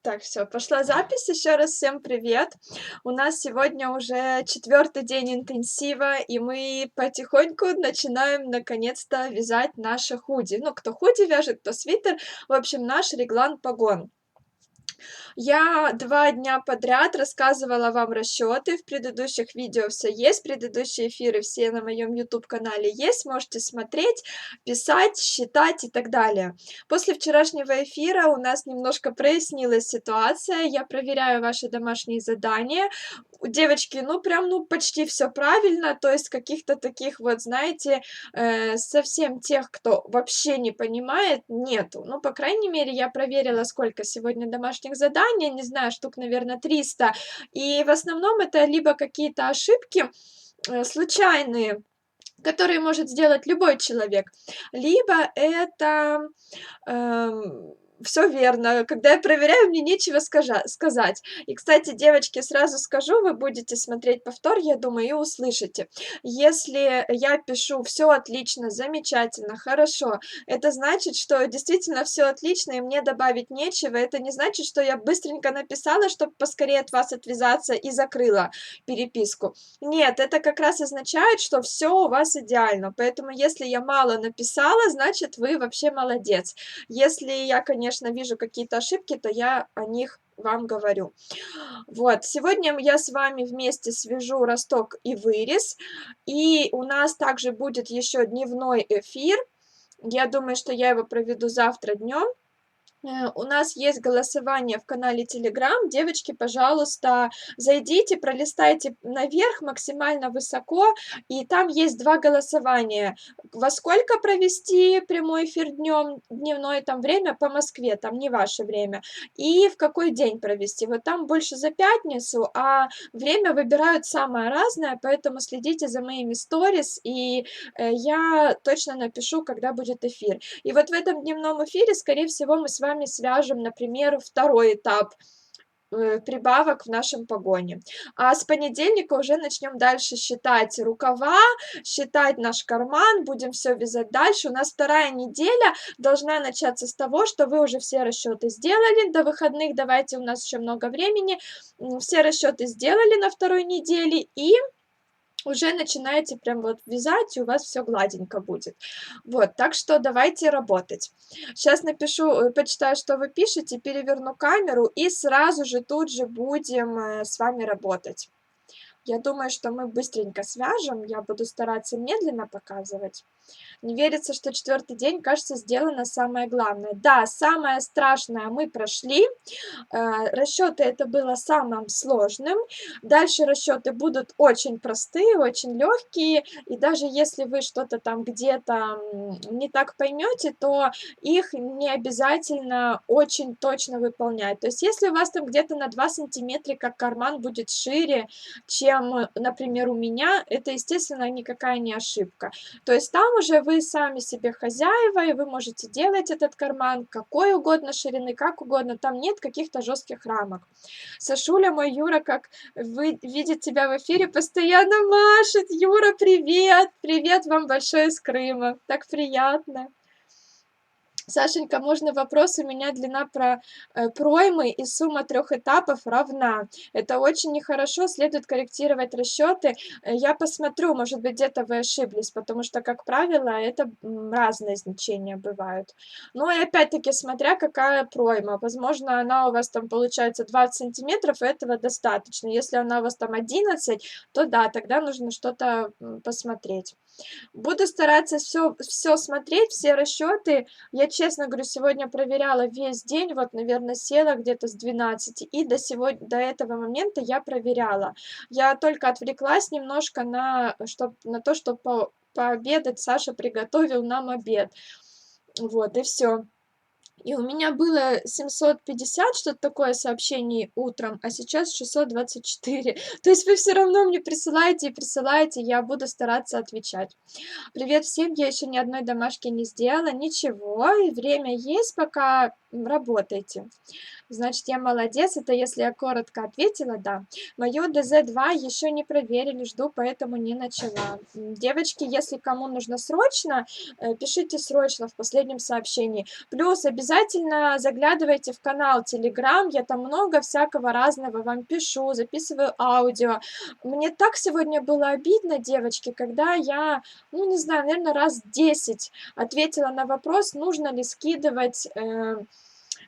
Так, все, пошла запись. Еще раз всем привет. У нас сегодня уже четвертый день интенсива, и мы потихоньку начинаем наконец-то вязать наши худи. Ну, кто худи вяжет, кто свитер. В общем, наш реглан погон. Я 2 дня подряд рассказывала вам расчеты. В предыдущих видео все есть, предыдущие эфиры все на моем YouTube-канале есть. Можете смотреть, писать, считать и так далее. После вчерашнего эфира у нас немножко прояснилась ситуация. Я проверяю ваши домашние задания. У девочки, ну, прям, ну, почти все правильно. То есть каких-то таких вот, знаете, совсем тех, кто вообще не понимает, нету. Ну, по крайней мере, я проверила, сколько сегодня домашних заданий, не знаю, штук, наверное, 300. И в основном это либо какие-то ошибки случайные, которые может сделать любой человек, либо это все верно. Когда я проверяю, мне нечего сказать. И, кстати, девочки, сразу скажу, вы будете смотреть повтор, я думаю, и услышите. Если я пишу все отлично, замечательно, хорошо, это значит, что действительно все отлично, и мне добавить нечего. Это не значит, что я быстренько написала, чтобы поскорее от вас отвязаться, и закрыла переписку. Нет, это как раз означает, что все у вас идеально. Поэтому, если я мало написала, значит, вы вообще молодец. Если я, конечно, вижу какие-то ошибки, то я о них вам говорю. Вот, сегодня я с вами вместе свяжу росток и вырез, и у нас также будет еще дневной эфир. Я думаю, что я его проведу завтра днем. У нас есть голосование в канале Telegram. Девочки, пожалуйста, зайдите, пролистайте наверх максимально высоко, и там есть 2 голосования. Во сколько провести прямой эфир днем, дневное там время по Москве, там не ваше время, и в какой день провести. Вот там больше за пятницу, а время выбирают самое разное, поэтому следите за моими сторис, и я точно напишу, когда будет эфир. И вот в этом дневном эфире, скорее всего, мы с вами свяжем, например, второй этап прибавок в нашем погоне. А с понедельника уже начнем дальше считать рукава, считать наш карман, будем все вязать дальше. У нас вторая неделя должна начаться с того, что вы уже все расчеты сделали до выходных. Давайте, у нас еще много времени. Все расчеты сделали на второй неделе, и уже начинаете прям вот вязать, и у вас все гладенько будет. Вот, так что давайте работать. Сейчас напишу, почитаю, что вы пишете, переверну камеру, и сразу же тут же будем с вами работать. Я думаю, что мы быстренько свяжем, я буду стараться медленно показывать. Не верится, что четвертый день, кажется, сделано самое главное. Да, самое страшное мы прошли. Расчеты это было самым сложным. Дальше расчеты будут очень простые, очень легкие. И даже если вы что-то там где-то не так поймете, то их не обязательно очень точно выполнять. То есть если у вас там где-то на 2 сантиметра карман будет шире, чем, например, у меня, это, естественно, никакая не ошибка. То есть там уже вы сами себе хозяева, и вы можете делать этот карман какой угодно ширины, как угодно. Там нет каких-то жестких рамок. Сашуля, мой Юра, как видит тебя в эфире, постоянно машет. Юра, привет! Привет вам большое из Крыма. Так приятно. Сашенька, можно вопрос? У меня длина проймы и сумма 3 этапов равна. Это очень нехорошо, следует корректировать расчеты. Я посмотрю, может быть, где-то вы ошиблись, потому что, как правило, это разные значения бывают. Ну и опять-таки, смотря какая пройма. Возможно, она у вас там получается 20 сантиметров, и этого достаточно. Если она у вас там 11, то да, тогда нужно что-то посмотреть. Буду стараться все смотреть, все расчеты. Я, честно говорю, сегодня проверяла весь день, вот, наверное, села где-то с 12, и до этого момента я проверяла. Я только отвлеклась немножко на то, что пообедать Саша приготовил нам обед. Вот, и все. И у меня было 750, что-то такое, сообщений утром, а сейчас 624. То есть вы все равно мне присылаете и присылаете, я буду стараться отвечать. Привет всем, я еще ни одной домашки не сделала, ничего, и время есть, пока работайте. Значит, я молодец, это если я коротко ответила, да. Мою ДЗ-2 еще не проверили, жду, поэтому не начала. Девочки, если кому нужно срочно, пишите срочно в последнем сообщении. Плюс обязательно Обязательно заглядывайте в канал Telegram, я там много всякого разного вам пишу, записываю аудио. Мне так сегодня было обидно, девочки, когда я, ну, не знаю, наверное, раз 10 ответила на вопрос, нужно ли скидывать,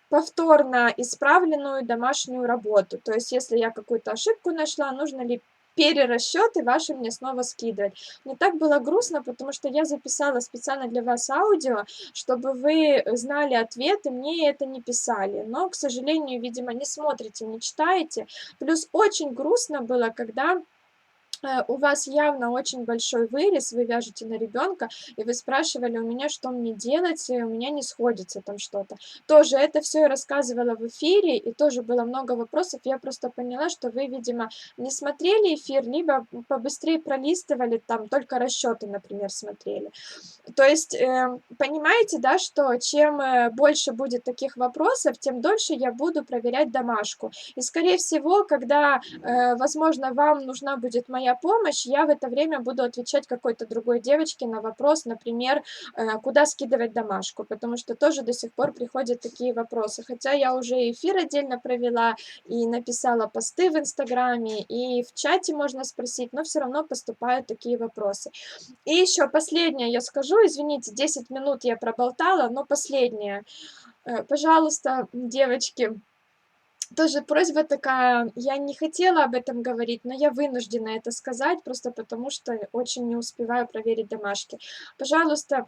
повторно исправленную домашнюю работу. То есть, если я какую-то ошибку нашла, нужно ли перерасчеты ваши мне снова скидывать. Мне так было грустно, потому что я записала специально для вас аудио, чтобы вы знали ответы, мне это не писали. Но, к сожалению, видимо, не смотрите, не читаете. Плюс очень грустно было, когда у вас явно очень большой вырез, вы вяжете на ребенка, и вы спрашивали у меня, что мне делать, и у меня не сходится там что-то. Тоже это все я рассказывала в эфире, и тоже было много вопросов. Я просто поняла, что вы, видимо, не смотрели эфир, либо побыстрее пролистывали, там только расчеты, например, смотрели. То есть, понимаете, да, что чем, больше будет таких вопросов, тем дольше я буду проверять домашку. И, скорее всего, когда, возможно, вам нужна будет моя помощь, я в это время буду отвечать какой-то другой девочке на вопрос, например, куда скидывать домашку, потому что тоже до сих пор приходят такие вопросы. Хотя я уже эфир отдельно провела и написала посты в Инстаграме, и в чате можно спросить, но все равно поступают такие вопросы. И еще последнее я скажу, извините, 10 минут я проболтала, но последнее. Пожалуйста, девочки, тоже просьба такая, я не хотела об этом говорить, но я вынуждена это сказать, просто потому что очень не успеваю проверить домашки. Пожалуйста,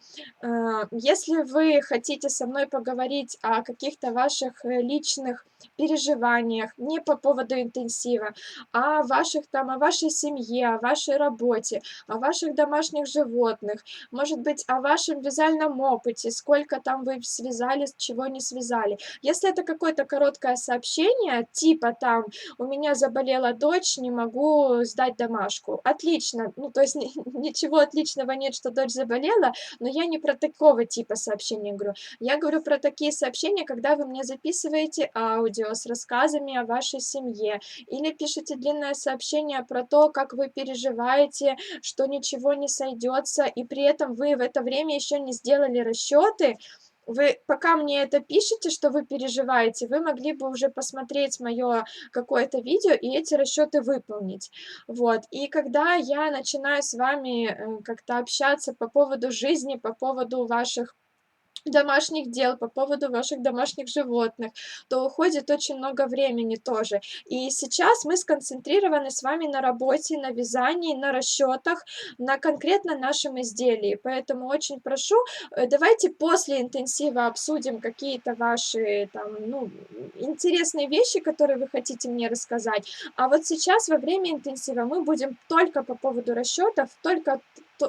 если вы хотите со мной поговорить о каких-то ваших личных переживаниях, не по поводу интенсива, а ваших там, о вашей семье, о вашей работе, о ваших домашних животных, может быть, о вашем вязальном опыте, сколько там вы связали, чего не связали. Если это какое-то короткое сообщение, типа там: "У меня заболела дочь, не могу сдать домашку". Отлично. Ну, то есть ничего отличного нет, что дочь заболела, но я не про такого типа сообщения говорю. Я говорю про такие сообщения, когда вы мне записываете аудио с рассказами о вашей семье или пишете длинное сообщение про то, как вы переживаете, что ничего не сойдется, и при этом вы в это время еще не сделали расчеты. Вы пока мне это пишете, что вы переживаете, вы могли бы уже посмотреть моё какое-то видео и эти расчеты выполнить. Вот. И когда я начинаю с вами, как-то общаться по поводу жизни, по поводу ваших домашних дел, по поводу ваших домашних животных, то уходит очень много времени тоже. И сейчас мы сконцентрированы с вами на работе, на вязании, на расчетах, на конкретно нашем изделии. Поэтому очень прошу, давайте после интенсива обсудим какие-то ваши там, ну, интересные вещи, которые вы хотите мне рассказать. А вот сейчас во время интенсива мы будем только по поводу расчетов, только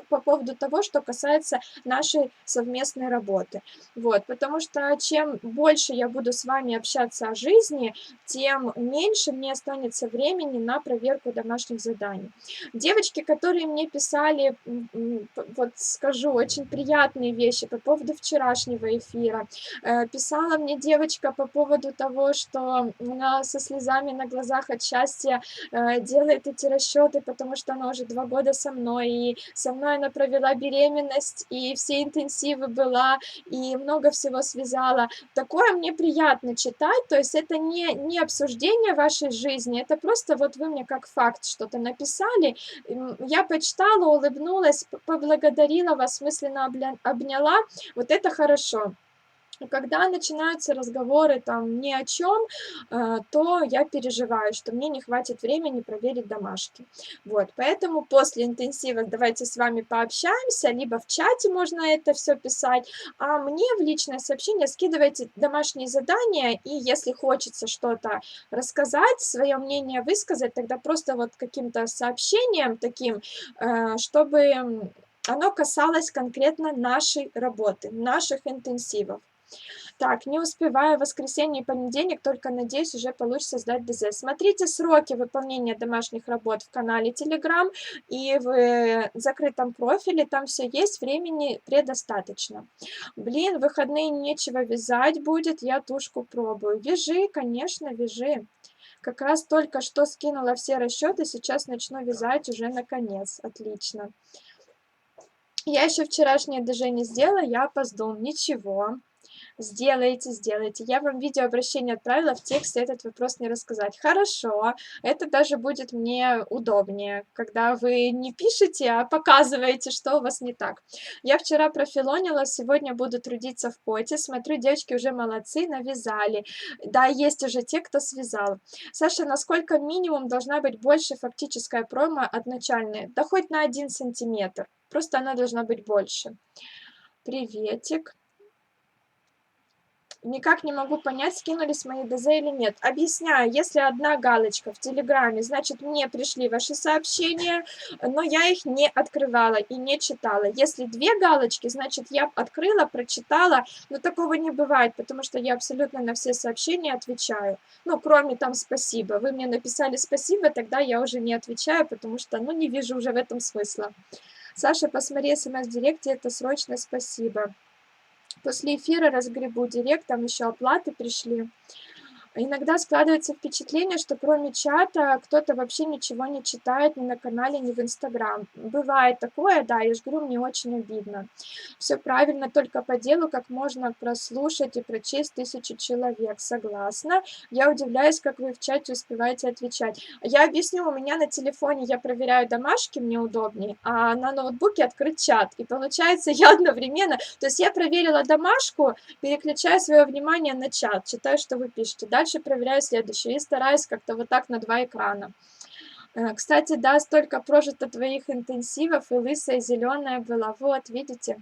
по поводу того, что касается нашей совместной работы. Вот, потому что чем больше я буду с вами общаться о жизни, тем меньше мне останется времени на проверку домашних заданий. Девочки, которые мне писали, вот скажу, очень приятные вещи по поводу вчерашнего эфира. Писала мне девочка по поводу того, что она со слезами на глазах от счастья делает эти расчеты, потому что она уже 2 года со мной, и со мной она провела беременность, и все интенсивы была, и много всего связала. Такое мне приятно читать, то есть это не обсуждение вашей жизни, это просто вот вы мне как факт что-то написали, я почитала, улыбнулась, поблагодарила вас, мысленно обняла, вот это хорошо. Когда начинаются разговоры там ни о чем, то я переживаю, что мне не хватит времени проверить домашки. Вот, поэтому после интенсива давайте с вами пообщаемся, либо в чате можно это все писать, а мне в личное сообщение скидывайте домашние задания, и если хочется что-то рассказать, свое мнение высказать, тогда просто вот каким-то сообщением таким, чтобы оно касалось конкретно нашей работы, наших интенсивов. Так, не успеваю, воскресенье и понедельник, только надеюсь, уже получится сдать ДЗ. Смотрите сроки выполнения домашних работ в канале Telegram и в закрытом профиле, там все есть, времени предостаточно. Блин, в выходные нечего вязать будет, я тушку пробую. Вяжи, конечно, вяжи. Как раз только что скинула все расчеты, сейчас начну вязать уже наконец. Отлично. Я еще вчерашнее ДЖ не сделала, я опоздал. Ничего. Сделайте, сделайте. Я вам видеообращение отправила, в тексте этот вопрос не рассказать. Хорошо, это даже будет мне удобнее, когда вы не пишете, а показываете, что у вас не так. Я вчера профилонила, сегодня буду трудиться в поте. Смотрю, девочки уже молодцы, навязали. Да, есть уже те, кто связал. Саша, насколько минимум должна быть больше фактическая промо от начальной? Да хоть на 1 сантиметр. Просто она должна быть больше. Приветик. Никак не могу понять, скинулись мои ДЗ или нет. Объясняю, если одна галочка в Телеграме, значит, мне пришли ваши сообщения, но я их не открывала и не читала. Если 2 галочки, значит, я открыла, прочитала, но такого не бывает, потому что я абсолютно на все сообщения отвечаю. Ну, кроме там «спасибо». Вы мне написали «спасибо», тогда я уже не отвечаю, потому что, ну, не вижу уже в этом смысла. Саша, посмотри смс в директе, это срочно спасибо. После эфира разгребу директ, там еще оплаты пришли. Иногда складывается впечатление, что кроме чата кто-то вообще ничего не читает ни на канале, ни в Инстаграм. Бывает такое, да, я же говорю, мне очень обидно. Все правильно, только по делу, как можно прослушать и прочесть 1000 человек. Согласна. Я удивляюсь, как вы в чате успеваете отвечать. Я объясню, у меня на телефоне я проверяю домашки, мне удобнее, а на ноутбуке открыт чат. И получается, я одновременно... То есть я проверила домашку, переключаю свое внимание на чат, читаю, что вы пишете. Дальше проверяю следующее и стараюсь как-то вот так на 2 экрана. Кстати, да, столько прожито твоих интенсивов, и лысая, и зеленая была. Вот, видите.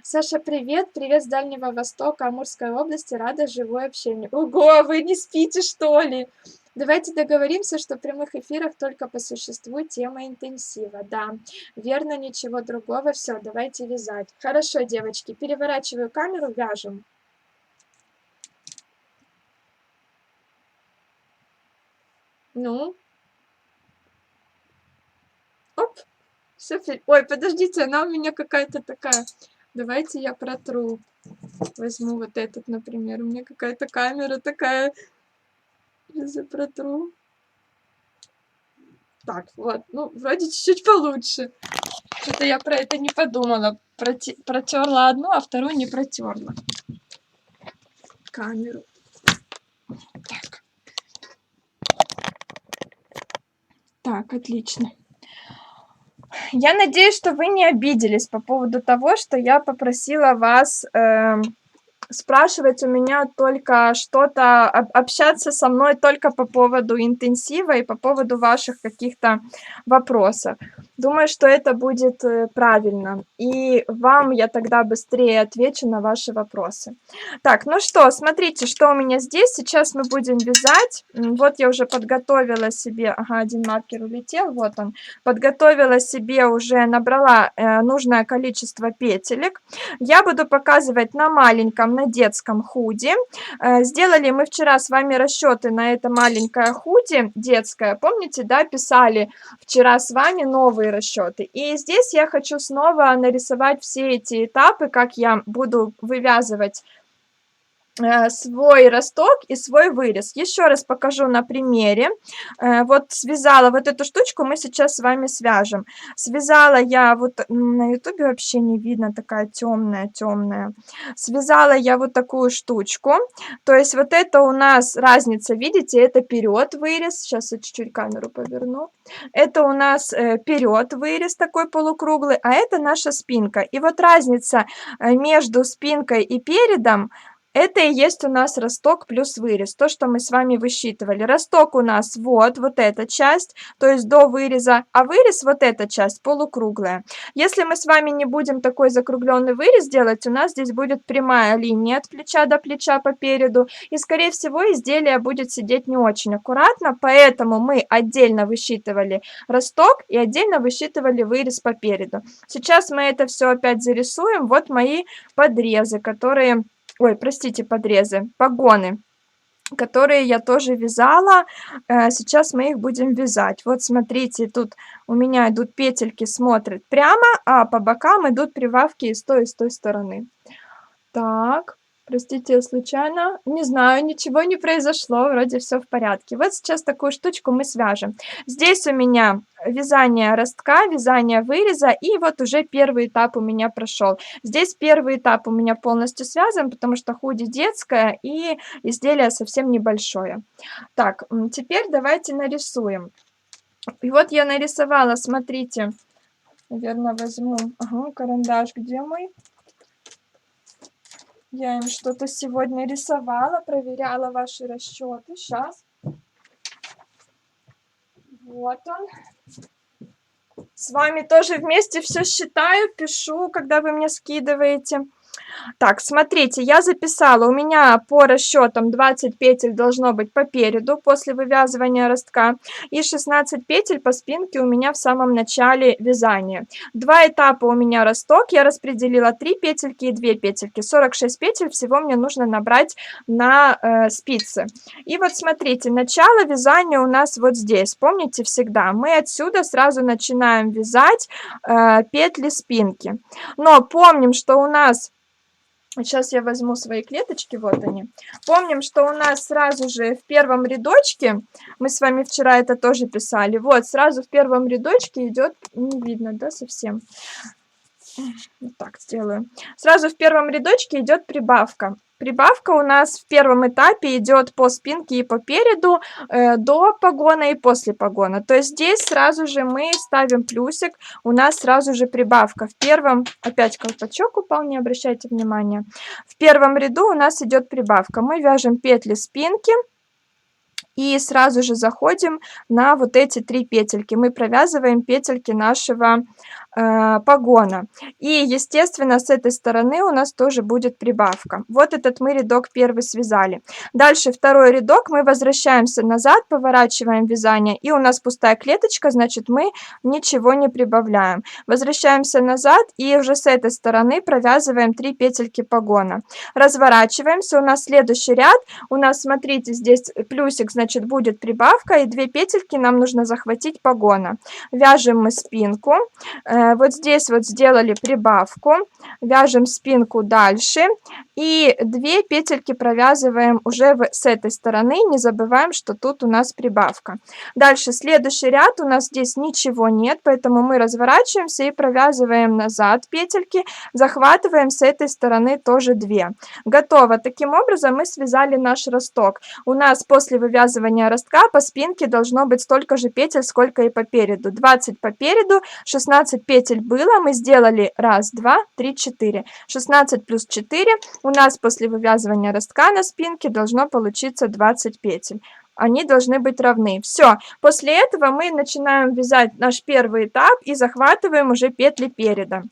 Саша, привет. Привет с Дальнего Востока, Амурской области. Рада живое общение. Ого, вы не спите, что ли? Давайте договоримся, что в прямых эфирах только по существу тема интенсива. Да, верно, ничего другого. Все, давайте вязать. Хорошо, девочки, переворачиваю камеру, вяжем. Ну, оп, все. Ой, подождите, она у меня какая-то такая. Давайте я протру. Возьму вот этот, например. У меня какая-то камера такая. Сейчас я протру. Так, вот. Ну, вроде чуть-чуть получше. Что-то я про это не подумала. Протерла одну, а вторую не протерла. Камеру. Так. Так, отлично. Я надеюсь, что вы не обиделись по поводу того, что я попросила вас спрашивать у меня только что-то, общаться со мной только по поводу интенсива и по поводу ваших каких-то вопросов. Думаю, что это будет правильно. И вам я тогда быстрее отвечу на ваши вопросы. Так, ну что, смотрите, что у меня здесь. Сейчас мы будем вязать. Вот я уже подготовила себе... Ага, один маркер улетел, вот он. Подготовила себе, уже набрала нужное количество петелек. Я буду показывать на маленьком, на детском худи. Сделали мы вчера с вами расчеты на это маленькое худи детское. Помните, да, писали вчера с вами новые расчеты. И здесь я хочу снова нарисовать все эти этапы, как я буду вывязывать свой росток и свой вырез. Еще раз покажу на примере. Вот связала вот эту штучку, мы сейчас с вами свяжем. Связала я вот на ютубе вообще не видно, такая темная. Связала я вот такую штучку. То есть вот это у нас разница, видите, это вперед вырез. Сейчас я чуть-чуть камеру поверну. Это у нас вперед вырез такой полукруглый, а это наша спинка. И вот разница между спинкой и передом, это и есть у нас росток плюс вырез, то, что мы с вами высчитывали. Росток у нас вот эта часть, то есть до выреза, а вырез вот эта часть полукруглая. Если мы с вами не будем такой закругленный вырез делать, у нас здесь будет прямая линия от плеча до плеча по переду, и, скорее всего, изделие будет сидеть не очень аккуратно, поэтому мы отдельно высчитывали росток и отдельно высчитывали вырез по переду. Сейчас мы это все опять зарисуем. Вот мои подрезы, которые... Ой, простите, подрезы, погоны, которые я тоже вязала. Сейчас мы их будем вязать. Вот смотрите, тут у меня идут петельки, смотрят прямо, а по бокам идут прибавки и с той стороны. Так, Простите, я случайно. Не знаю, ничего не произошло, вроде все в порядке. Вот сейчас такую штучку мы свяжем. Здесь у меня вязание ростка, вязание выреза, и вот уже первый этап у меня прошел. Здесь первый этап у меня полностью связан, потому что худи детское и изделие совсем небольшое. Так, теперь давайте нарисуем. И вот я нарисовала, смотрите, наверное, возьму, ага, карандаш, где мой? Я им что-то сегодня рисовала, проверяла ваши расчеты. Сейчас. Вот он. С вами тоже вместе все считаю, пишу, когда вы мне скидываете. Так, смотрите, я записала, у меня по расчетам 20 петель должно быть по переду после вывязывания ростка и 16 петель по спинке у меня в самом начале вязания. Два этапа у меня росток, я распределила 3 петельки и 2 петельки. 46 петель всего мне нужно набрать на спицы. И вот смотрите, начало вязания у нас вот здесь, помните всегда, мы отсюда сразу начинаем вязать петли спинки. Но помним, что у нас сейчас я возьму свои клеточки, вот они. Помним, что у нас сразу же в первом рядочке, мы с вами вчера это тоже писали, вот сразу в первом рядочке идет, не видно, да, совсем. Вот так сделаю. Сразу в первом рядочке идет прибавка. Прибавка у нас в первом этапе идет по спинке и по переду, до погона и после погона. То есть здесь сразу же мы ставим плюсик, у нас сразу же прибавка. В первом, опять колпачок упал, не обращайте внимания. В первом ряду у нас идет прибавка. Мы вяжем петли спинки и сразу же заходим на вот эти 3 петельки. Мы провязываем петельки нашего погона. И, естественно, с этой стороны у нас тоже будет прибавка. Вот этот мы рядок первый связали. Дальше второй рядок, мы возвращаемся назад, поворачиваем вязание, и у нас пустая клеточка, значит, мы ничего не прибавляем. Возвращаемся назад, и уже с этой стороны провязываем 3 петельки погона. Разворачиваемся, у нас следующий ряд, у нас, смотрите, здесь плюсик, значит, будет прибавка, и 2 петельки нам нужно захватить погона. Вяжем мы спинку. Вот здесь вот сделали прибавку, вяжем спинку дальше и 2 петельки провязываем уже с этой стороны, не забываем, что тут у нас прибавка. Дальше следующий ряд, у нас здесь ничего нет, поэтому мы разворачиваемся и провязываем назад петельки, захватываем с этой стороны тоже 2. Готово. Таким образом мы связали наш росток. У нас после вывязывания ростка по спинке должно быть столько же петель, сколько и по переду. 20 по переду, 16 петель было, мы сделали 1, 2, 3, 4. 16 плюс 4 у нас после вывязывания ростка на спинке должно получиться 20 петель. Они должны быть равны. Все. После этого мы начинаем вязать наш первый этап и захватываем уже петли переда.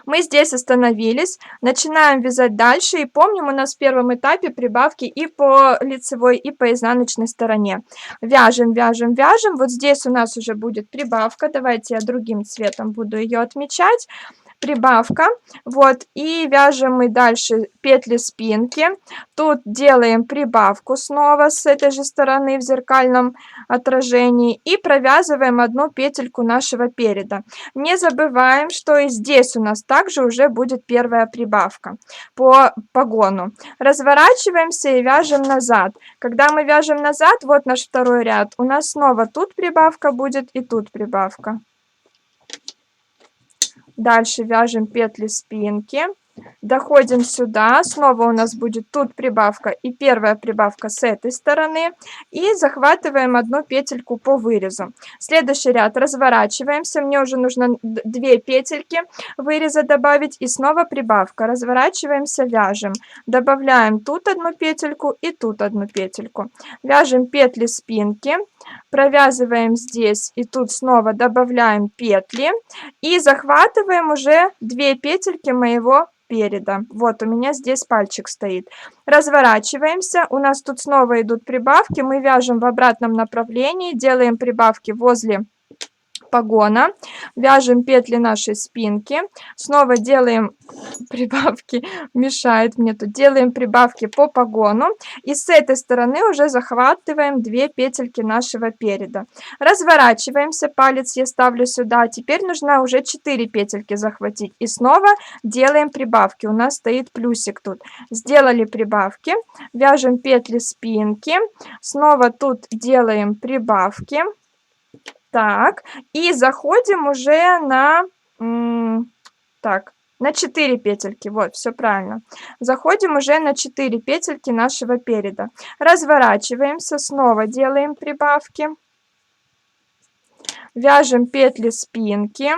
Мы здесь остановились, начинаем вязать дальше, и помним, у нас в первом этапе прибавки и по лицевой, и по изнаночной стороне. Вяжем, вяжем, вяжем, вот здесь у нас уже будет прибавка, давайте я другим цветом буду ее отмечать. Прибавка, вот, и вяжем мы дальше петли спинки, тут делаем прибавку снова с этой же стороны в зеркальном отражении и провязываем одну петельку нашего переда. Не забываем, что и здесь у нас также уже будет первая прибавка по погону. Разворачиваемся и вяжем назад. Когда мы вяжем назад, вот наш второй ряд, у нас снова тут прибавка будет и тут прибавка. Дальше вяжем петли спинки, доходим сюда, снова у нас будет тут прибавка и первая прибавка с этой стороны, и захватываем одну петельку по вырезу. Следующий ряд разворачиваемся, мне уже нужно 2 петельки выреза добавить, и снова прибавка. Разворачиваемся, вяжем, добавляем тут одну петельку и тут одну петельку. Вяжем петли спинки, провязываем здесь и тут снова добавляем петли и захватываем уже 2 петельки моего переда. Вот у меня здесь пальчик стоит. Разворачиваемся, у нас тут снова идут прибавки, мы вяжем в обратном направлении, делаем прибавки возле погона, вяжем петли нашей спинки, снова делаем прибавки, мешает мне тут, делаем прибавки по погону, и с этой стороны уже захватываем 2 петельки нашего переда. Разворачиваемся, палец я ставлю сюда, теперь нужно уже 4 петельки захватить, и снова делаем прибавки, у нас стоит плюсик тут. Сделали прибавки, вяжем петли спинки, снова тут делаем прибавки. Так, и заходим уже на, так, на 4 петельки, вот, все правильно. Заходим уже на 4 петельки нашего переда. Разворачиваемся, снова делаем прибавки. Вяжем петли спинки.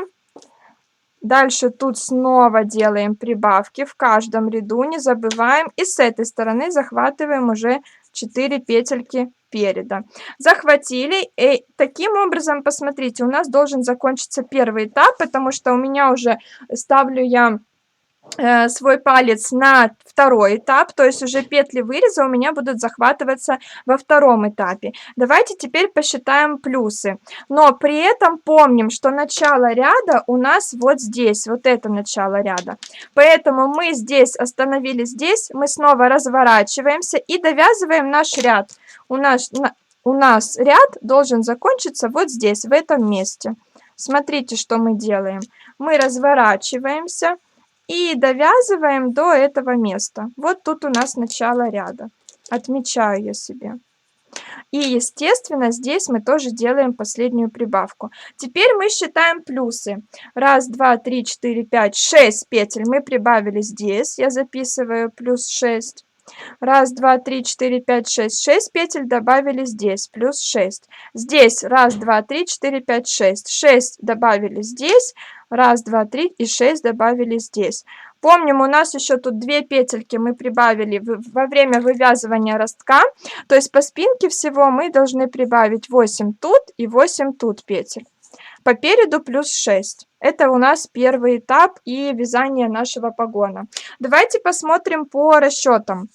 Дальше тут снова делаем прибавки в каждом ряду, не забываем. И с этой стороны захватываем уже 4 петельки переда. Захватили. И таким образом, посмотрите, у нас должен закончиться первый этап, потому что у меня уже ставлю я свой палец на второй этап, то есть уже петли выреза у меня будут захватываться во втором этапе. Давайте теперь посчитаем плюсы, но при этом помним, что начало ряда у нас вот здесь, вот это начало ряда, поэтому мы здесь остановились, здесь мы снова разворачиваемся и довязываем наш ряд. У нас ряд должен закончиться вот здесь, в этом месте. Смотрите, что мы делаем. Мы разворачиваемся и довязываем до этого места. Вот тут у нас начало ряда. Отмечаю я себе. И, естественно, здесь мы тоже делаем последнюю прибавку. Теперь мы считаем плюсы. 1, 2, 3, 4, 5, 6 петель мы прибавили здесь. Я записываю плюс 6. 1, 2, 3, 4, 5, 6. 6 петель добавили здесь, плюс 6. Здесь 1, 2, 3, 4, 5, 6. 6 добавили здесь. 1, 2, 3 и 6 добавили здесь. Помним, у нас еще тут 2 петельки мы прибавили во время вывязывания ростка. То есть по спинке всего мы должны прибавить 8 тут и 8 тут петель. По переду плюс 6. Это у нас первый этап и вязание нашего погона. Давайте посмотрим по расчетам.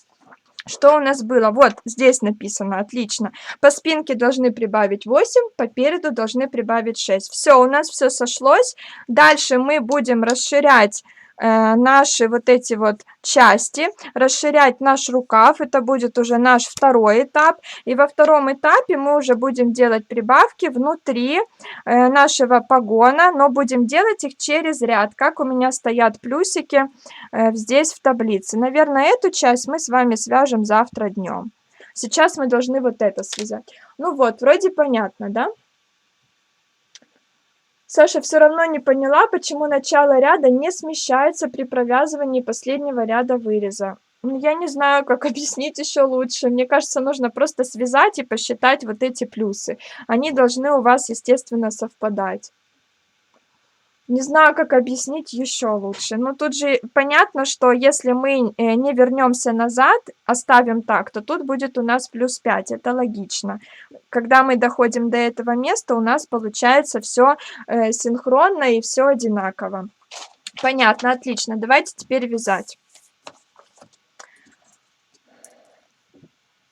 Что у нас было? Вот здесь написано, отлично. По спинке должны прибавить 8, по переду должны прибавить 6. Все, у нас все сошлось. Дальше мы будем расширять наши вот эти вот части, расширять наш рукав. Это будет уже наш второй этап. И во втором этапе мы уже будем делать прибавки внутри нашего погона, но будем делать их через ряд, как у меня стоят плюсики здесь в таблице. Наверное, эту часть мы с вами свяжем завтра днем. Сейчас мы должны вот это связать. Ну вот, вроде понятно, да? Саша все равно не поняла, почему начало ряда не смещается при провязывании последнего ряда выреза. Я не знаю, как объяснить еще лучше. Мне кажется, нужно просто связать и посчитать вот эти плюсы. Они должны у вас, естественно, совпадать. Не знаю, как объяснить еще лучше. Но тут же понятно, что если мы не вернемся назад, оставим так, то тут будет у нас плюс 5. Это логично. Когда мы доходим до этого места, у нас получается все синхронно и все одинаково. Понятно, отлично. Давайте теперь вязать.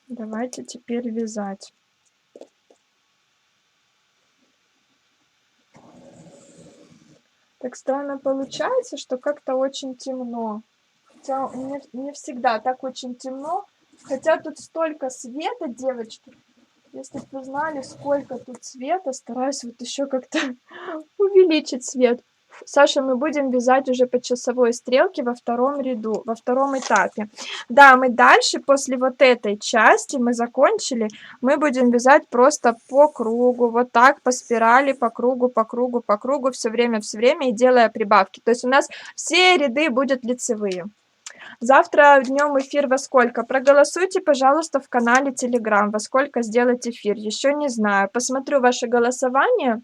Давайте теперь вязать. Так странно получается, что как-то очень темно. Хотя не всегда так очень темно. Хотя тут столько света, девочки. Если бы вы знали, сколько тут света, стараюсь вот еще как-то увеличить свет. Саша, мы будем вязать уже по часовой стрелке во втором ряду, во втором этапе. Да, мы дальше, после вот этой части, мы закончили, мы будем вязать просто по кругу, вот так, по спирали, по кругу, по кругу, по кругу, все время и делая прибавки. То есть у нас все ряды будут лицевые. Завтра днем эфир во сколько? Проголосуйте, пожалуйста, в канале Telegram, во сколько сделать эфир. Еще не знаю. Посмотрю ваше голосование.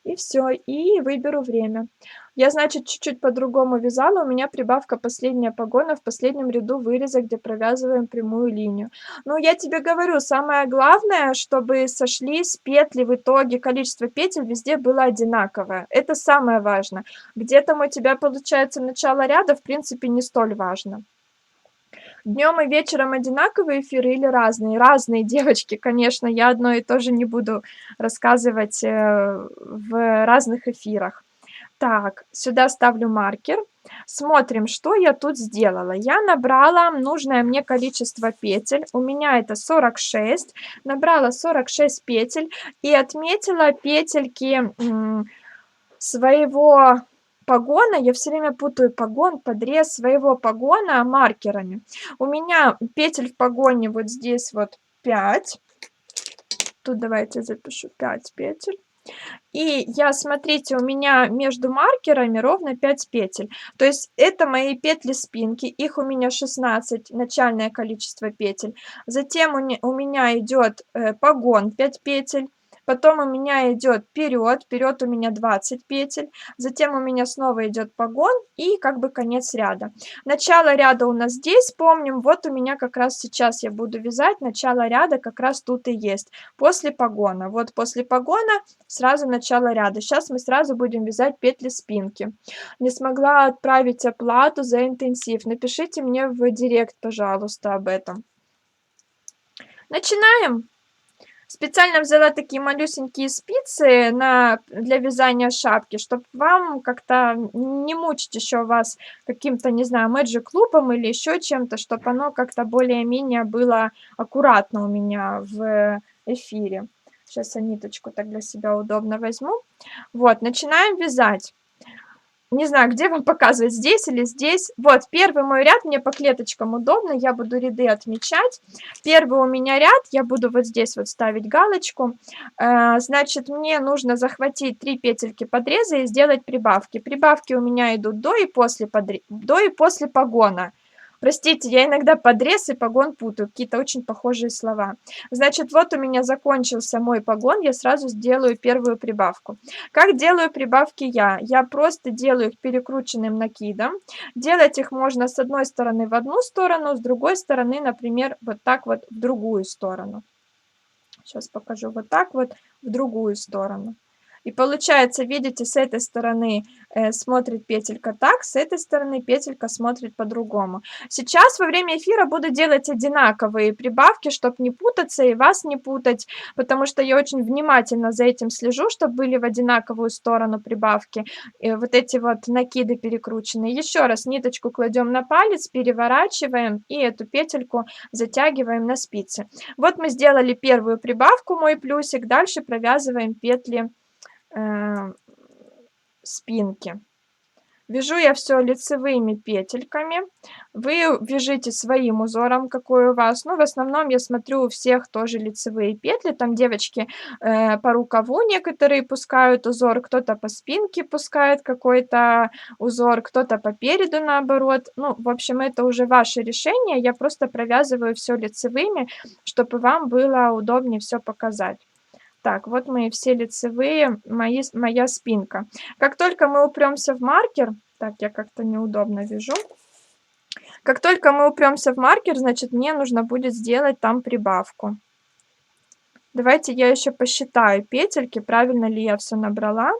И все, и выберу время. Я, значит, чуть-чуть по-другому вязала. У меня прибавка последняя погона в последнем ряду выреза, где провязываем прямую линию. Ну, я тебе говорю, самое главное, чтобы сошлись петли в итоге, количество петель везде было одинаковое. Это самое важное. Где там у тебя получается начало ряда, в принципе, не столь важно. Днем и вечером одинаковые эфиры или разные? Разные, девочки, конечно, я одно и то же не буду рассказывать, в разных эфирах. Так, сюда ставлю маркер. Смотрим, что я тут сделала. Я набрала нужное мне количество петель. У меня это 46. Набрала 46 петель и отметила петельки своего погона. Я все время путаю погон, подрез своего погона маркерами. У меня петель в погоне вот здесь вот 5. Тут давайте запишу 5 петель. И я, смотрите, у меня между маркерами ровно 5 петель. То есть это мои петли спинки, их у меня 16, начальное количество петель. Затем у меня идет погон 5 петель. Потом у меня идет вперед у меня 20 петель. Затем у меня снова идет погон и как бы конец ряда. Начало ряда у нас здесь, помним, вот у меня как раз сейчас я буду вязать, начало ряда как раз тут и есть, после погона. Вот после погона сразу начало ряда. Сейчас мы сразу будем вязать петли спинки. Не смогла отправить оплату за интенсив. Напишите мне в директ, пожалуйста, об этом. Начинаем. Специально взяла такие малюсенькие спицы для вязания шапки, чтобы вам как-то не мучить еще вас каким-то, не знаю, мэджик-клубом или еще чем-то, чтобы оно как-то более-менее было аккуратно у меня в эфире. Сейчас я ниточку так для себя удобно возьму. Вот, начинаем вязать. Не знаю, где вам показывать, здесь или здесь. Вот, первый мой ряд, мне по клеточкам удобно, я буду ряды отмечать. Первый у меня ряд, я буду вот здесь вот ставить галочку. Значит, мне нужно захватить 3 петельки подреза и сделать прибавки. Прибавки у меня идут до и после погона. Простите, я иногда подрез и погон путаю, какие-то очень похожие слова. Значит, вот у меня закончился мой погон, я сразу сделаю первую прибавку. Как делаю прибавки я? Я просто делаю их перекрученным накидом. Делать их можно с одной стороны в одну сторону, с другой стороны, например, вот так вот в другую сторону. Сейчас покажу вот так вот в другую сторону. И получается, видите, с этой стороны смотрит петелька так, с этой стороны петелька смотрит по-другому. Сейчас во время эфира буду делать одинаковые прибавки, чтобы не путаться и вас не путать, потому что я очень внимательно за этим слежу, чтобы были в одинаковую сторону прибавки. И вот эти вот накиды перекрученные. Еще раз ниточку кладем на палец, переворачиваем и эту петельку затягиваем на спицы. Вот мы сделали первую прибавку, мой плюсик, дальше провязываем петли спинки. Вяжу я все лицевыми петельками. Вы вяжите своим узором, какой у вас. Ну, в основном я смотрю у всех тоже лицевые петли. Там девочки по рукаву некоторые пускают узор, кто-то по спинке пускает какой-то узор, кто-то по переду наоборот. Ну, в общем, это уже ваше решение. Я просто провязываю все лицевыми, чтобы вам было удобнее все показать. Так, вот мои все лицевые, моя спинка. Как только мы упремся в маркер, так, я как-то неудобно вяжу. Как только мы упремся в маркер, значит, мне нужно будет сделать там прибавку. Давайте я еще посчитаю петельки, правильно ли я все набрала.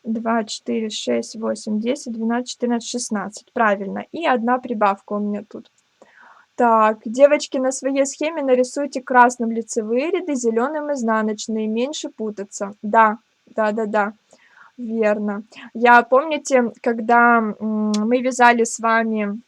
2, 4, 6, 8, 10, 12, 14, 16. Правильно. И одна прибавка у меня тут. Так, девочки, на своей схеме нарисуйте красным лицевые ряды, зеленым изнаночные, меньше путаться. Да, да, верно. Я, помните, когда мы вязали с вами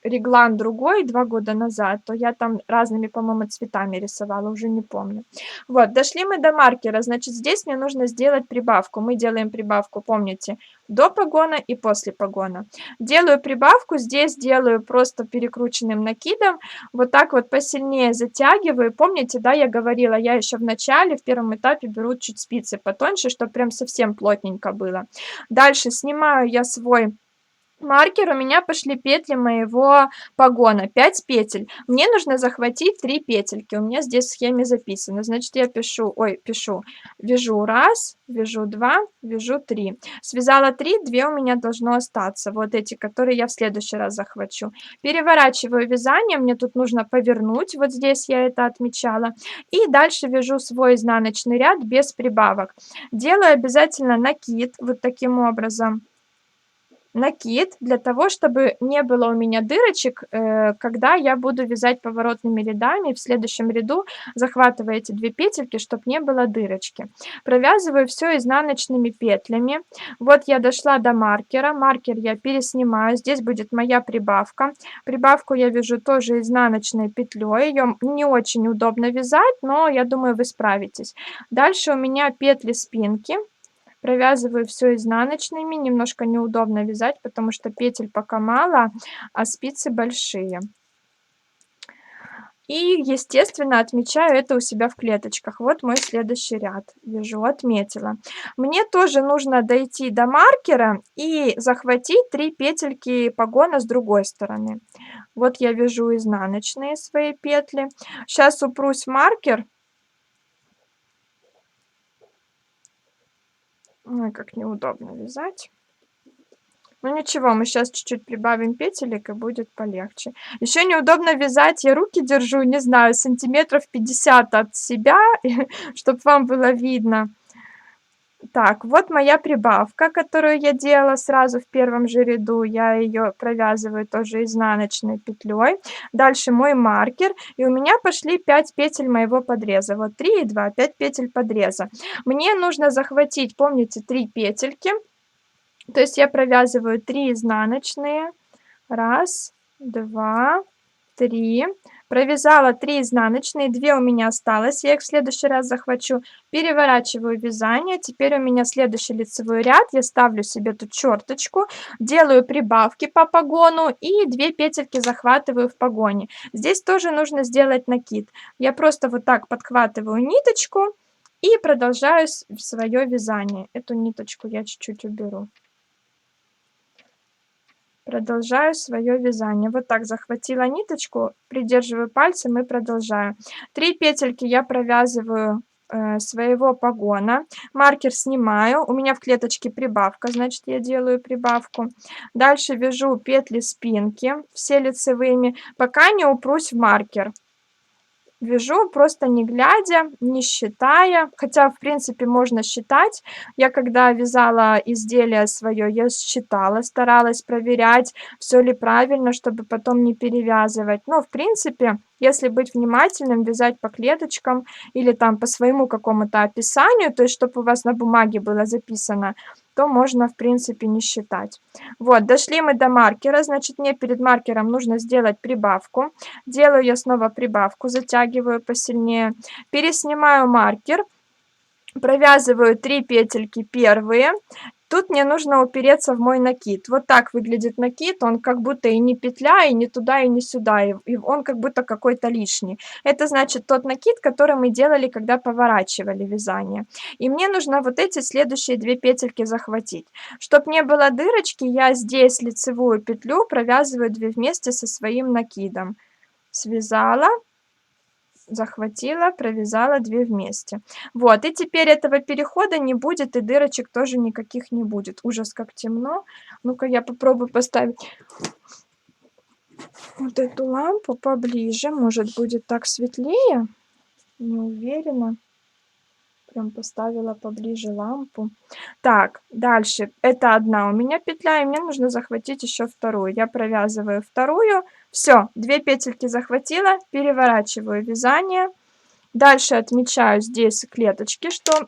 реглан другой 2 года назад, то я там разными, по-моему, цветами рисовала, уже не помню. Вот, дошли мы до маркера, значит, здесь мне нужно сделать прибавку. Мы делаем прибавку, помните, до погона и после погона. Делаю прибавку, здесь делаю просто перекрученным накидом, вот так вот посильнее затягиваю. Помните, да, я говорила, я еще в начале, в первом этапе беру чуть спицы потоньше, чтобы прям совсем плотненько было. Дальше снимаю я свой маркер, у меня пошли петли моего погона, 5 петель. Мне нужно захватить 3 петельки, у меня здесь в схеме записано. Значит, я вяжу 1, вяжу 2, вяжу 3. Связала 3, 2 у меня должно остаться, вот эти, которые я в следующий раз захвачу. Переворачиваю вязание, мне тут нужно повернуть, вот здесь я это отмечала. И дальше вяжу свой изнаночный ряд без прибавок. Делаю обязательно накид, вот таким образом. накид для того, чтобы не было у меня дырочек, когда я буду вязать поворотными рядами. В следующем ряду захватываю эти 2 петельки, чтобы не было дырочки. Провязываю все изнаночными петлями. Вот я дошла до маркера. Маркер я переснимаю. Здесь будет моя прибавка. Прибавку я вяжу тоже изнаночной петлей. Ее не очень удобно вязать, но я думаю, вы справитесь. Дальше у меня петли спинки. Провязываю все изнаночными. Немножко неудобно вязать, потому что петель пока мало, а спицы большие. И, естественно, отмечаю это у себя в клеточках. Вот мой следующий ряд. Вяжу, отметила. Мне тоже нужно дойти до маркера и захватить 3 петельки погона с другой стороны. Вот я вяжу изнаночные свои петли. Сейчас упрусь в маркер. Ой, как неудобно вязать. Ну ничего, мы сейчас чуть-чуть прибавим петелек, и будет полегче. Еще неудобно вязать, я руки держу, не знаю, сантиметров 50 от себя, чтобы вам было видно. Так, вот моя прибавка, которую я делала сразу в первом же ряду. Я ее провязываю тоже изнаночной петлей. Дальше мой маркер, и у меня пошли 5 петель моего подреза. Вот 3 и 2, 5 петель подреза. Мне нужно захватить, помните, 3 петельки. То есть я провязываю 3 изнаночные. Раз, 2, 3. Провязала 3 изнаночные, 2 у меня осталось, я их в следующий раз захвачу. Переворачиваю вязание. Теперь у меня следующий лицевой ряд. Я ставлю себе тут черточку, делаю прибавки по погону и 2 петельки захватываю в погоне. Здесь тоже нужно сделать накид. Я просто вот так подхватываю ниточку и продолжаю свое вязание. Эту ниточку я чуть-чуть уберу. Продолжаю свое вязание. Вот так захватила ниточку, придерживаю пальцем и продолжаю. 3 петельки я провязываю своего погона. Маркер снимаю. У меня в клеточке прибавка, значит, я делаю прибавку. Дальше вяжу петли спинки, все лицевыми, пока не упрусь в маркер. Вяжу просто не глядя, не считая, хотя, в принципе, можно считать. Я когда вязала изделие свое, я считала, старалась проверять, все ли правильно, чтобы потом не перевязывать. Но, в принципе, если быть внимательным, вязать по клеточкам или там по своему какому-то описанию, то есть чтобы у вас на бумаге было записано, то можно, в принципе, не считать. Вот, дошли мы до маркера, значит, мне перед маркером нужно сделать прибавку. Делаю я снова прибавку, затягиваю посильнее, переснимаю маркер, провязываю 3 петельки первые. Тут мне нужно упереться в мой накид. Вот так выглядит накид, он как будто и не петля, и не туда, и не сюда, и он как будто какой-то лишний. Это значит тот накид, который мы делали, когда поворачивали вязание. И мне нужно вот эти следующие 2 петельки захватить. Чтобы не было дырочки, я здесь лицевую петлю провязываю 2 вместе со своим накидом. Связала, захватила, провязала 2 вместе. Вот, и теперь этого перехода не будет, и дырочек тоже никаких не будет. Ужас, как темно. Ну-ка, я попробую поставить вот эту лампу поближе. Может, будет так светлее? Не уверена. Прям поставила поближе лампу. Так, дальше. Это одна у меня петля, и мне нужно захватить еще вторую. Я провязываю вторую. Все, 2 петельки захватила, переворачиваю вязание. Дальше отмечаю здесь клеточки, что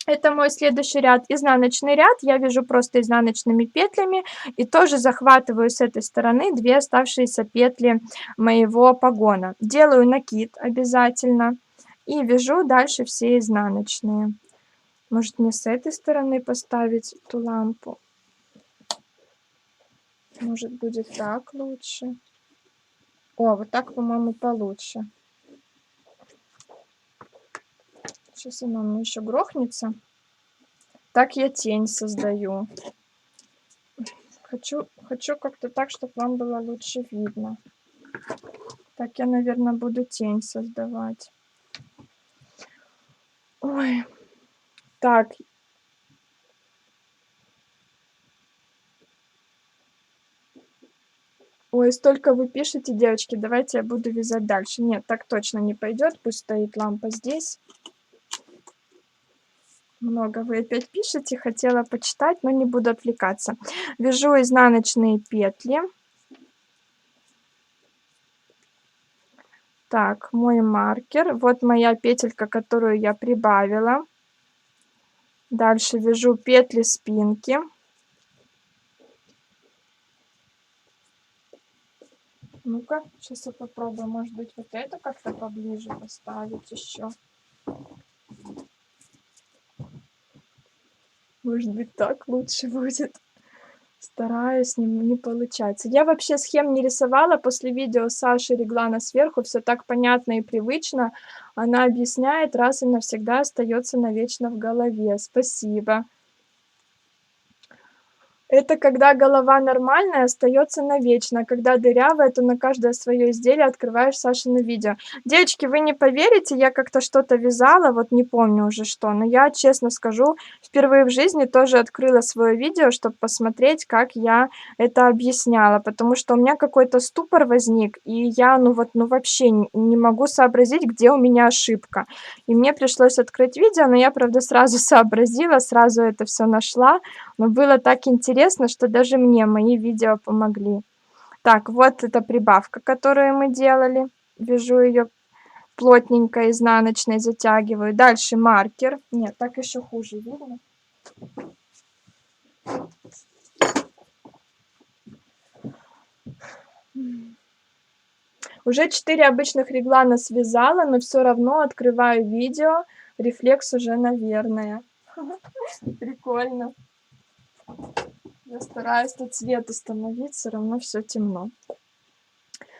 это мой следующий ряд. Изнаночный ряд я вяжу просто изнаночными петлями и тоже захватываю с этой стороны 2 оставшиеся петли моего погона. Делаю накид обязательно и вяжу дальше все изнаночные. Может, мне с этой стороны поставить эту лампу? Может, будет так лучше? О, вот так, по-моему, получше. Сейчас она мне еще грохнется. Так я тень создаю. Хочу как-то так, чтобы вам было лучше видно. Так я, наверное, буду тень создавать. Ой. Так. Ой, столько вы пишете, девочки. Давайте я буду вязать дальше. Нет, так точно не пойдет. Пусть стоит лампа здесь. Много вы опять пишете, хотела почитать, но не буду отвлекаться. Вяжу изнаночные петли. Так, мой маркер. Вот моя петелька, которую я прибавила. Дальше вяжу петли спинки. Ну-ка, сейчас я попробую, может быть, вот это как-то поближе поставить еще. Может быть, так лучше будет. Стараюсь, не получается. Я вообще схем не рисовала. После видео Саши Реглана сверху все так понятно и привычно. Она объясняет, раз и навсегда остается навечно в голове. Спасибо. Это когда голова нормальная, остается навечно, а когда дырявая, то на каждое свое изделие открываешь Сашино видео. Девочки, вы не поверите, я как-то что-то вязала, вот не помню уже что, но я, честно скажу, впервые в жизни тоже открыла свое видео, чтобы посмотреть, как я это объясняла, потому что у меня какой-то ступор возник, и я, ну вот, ну вообще не могу сообразить, где у меня ошибка. И мне пришлось открыть видео, но я, правда, сразу сообразила, сразу это все нашла, но было так интересно, что даже мне мои видео помогли. Так, вот эта прибавка, которую мы делали. Вяжу ее плотненько изнаночной, затягиваю. Дальше маркер. Нет, так еще хуже, видно? Уже 4 обычных реглана связала, но все равно открываю видео. Рефлекс уже, наверное. Прикольно. Я стараюсь тут свет установить, все равно все темно.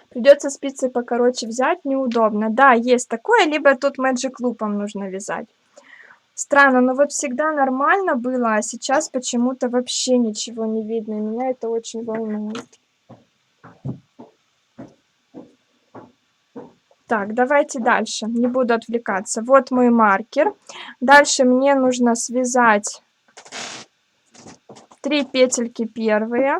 Придется спицы покороче взять, неудобно. Да, есть такое, либо тут Magic Loop'ом нужно вязать. Странно, но вот всегда нормально было, а сейчас почему-то вообще ничего не видно. И меня это очень волнует. Так, давайте дальше. Не буду отвлекаться. Вот мой маркер. Дальше мне нужно связать 3 петельки первые.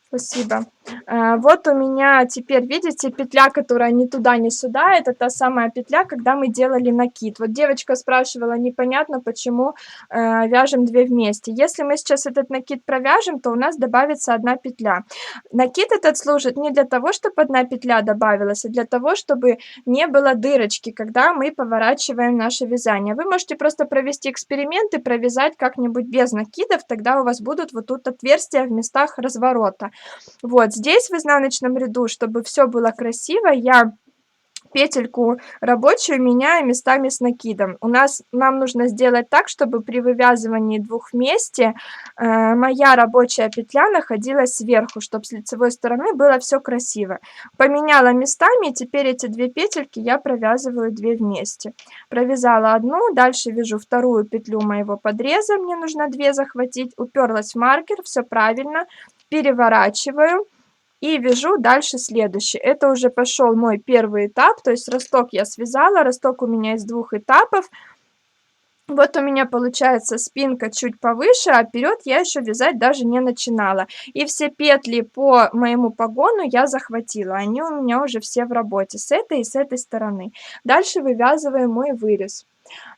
Спасибо. Вот у меня теперь, видите, петля, которая ни туда, ни сюда, это та самая петля, когда мы делали накид. Вот девочка спрашивала, непонятно, почему вяжем 2 вместе. Если мы сейчас этот накид провяжем, то у нас добавится 1 петля. Накид этот служит не для того, чтобы 1 петля добавилась, а для того, чтобы не было дырочки, когда мы поворачиваем наше вязание. Вы можете просто провести эксперимент и провязать как-нибудь без накидов, тогда у вас будут вот тут отверстия в местах разворота. Вот здесь в изнаночном ряду, чтобы все было красиво, я петельку рабочую меняю местами с накидом. Нам нужно сделать так, чтобы при вывязывании 2 вместе моя рабочая петля находилась сверху, чтобы с лицевой стороны было все красиво. Поменяла местами, и теперь эти 2 петельки я провязываю 2 вместе. Провязала одну, дальше вяжу вторую петлю моего подреза, мне нужно 2 захватить, уперлась в маркер, все правильно, переворачиваю и вяжу дальше следующий. Это уже пошел мой первый этап, то есть росток я связала, росток у меня из 2 этапов. Вот у меня получается спинка чуть повыше, а вперед я еще вязать даже не начинала. И все петли по моему погону я захватила, они у меня уже все в работе, с этой и с этой стороны. Дальше вывязываем мой вырез.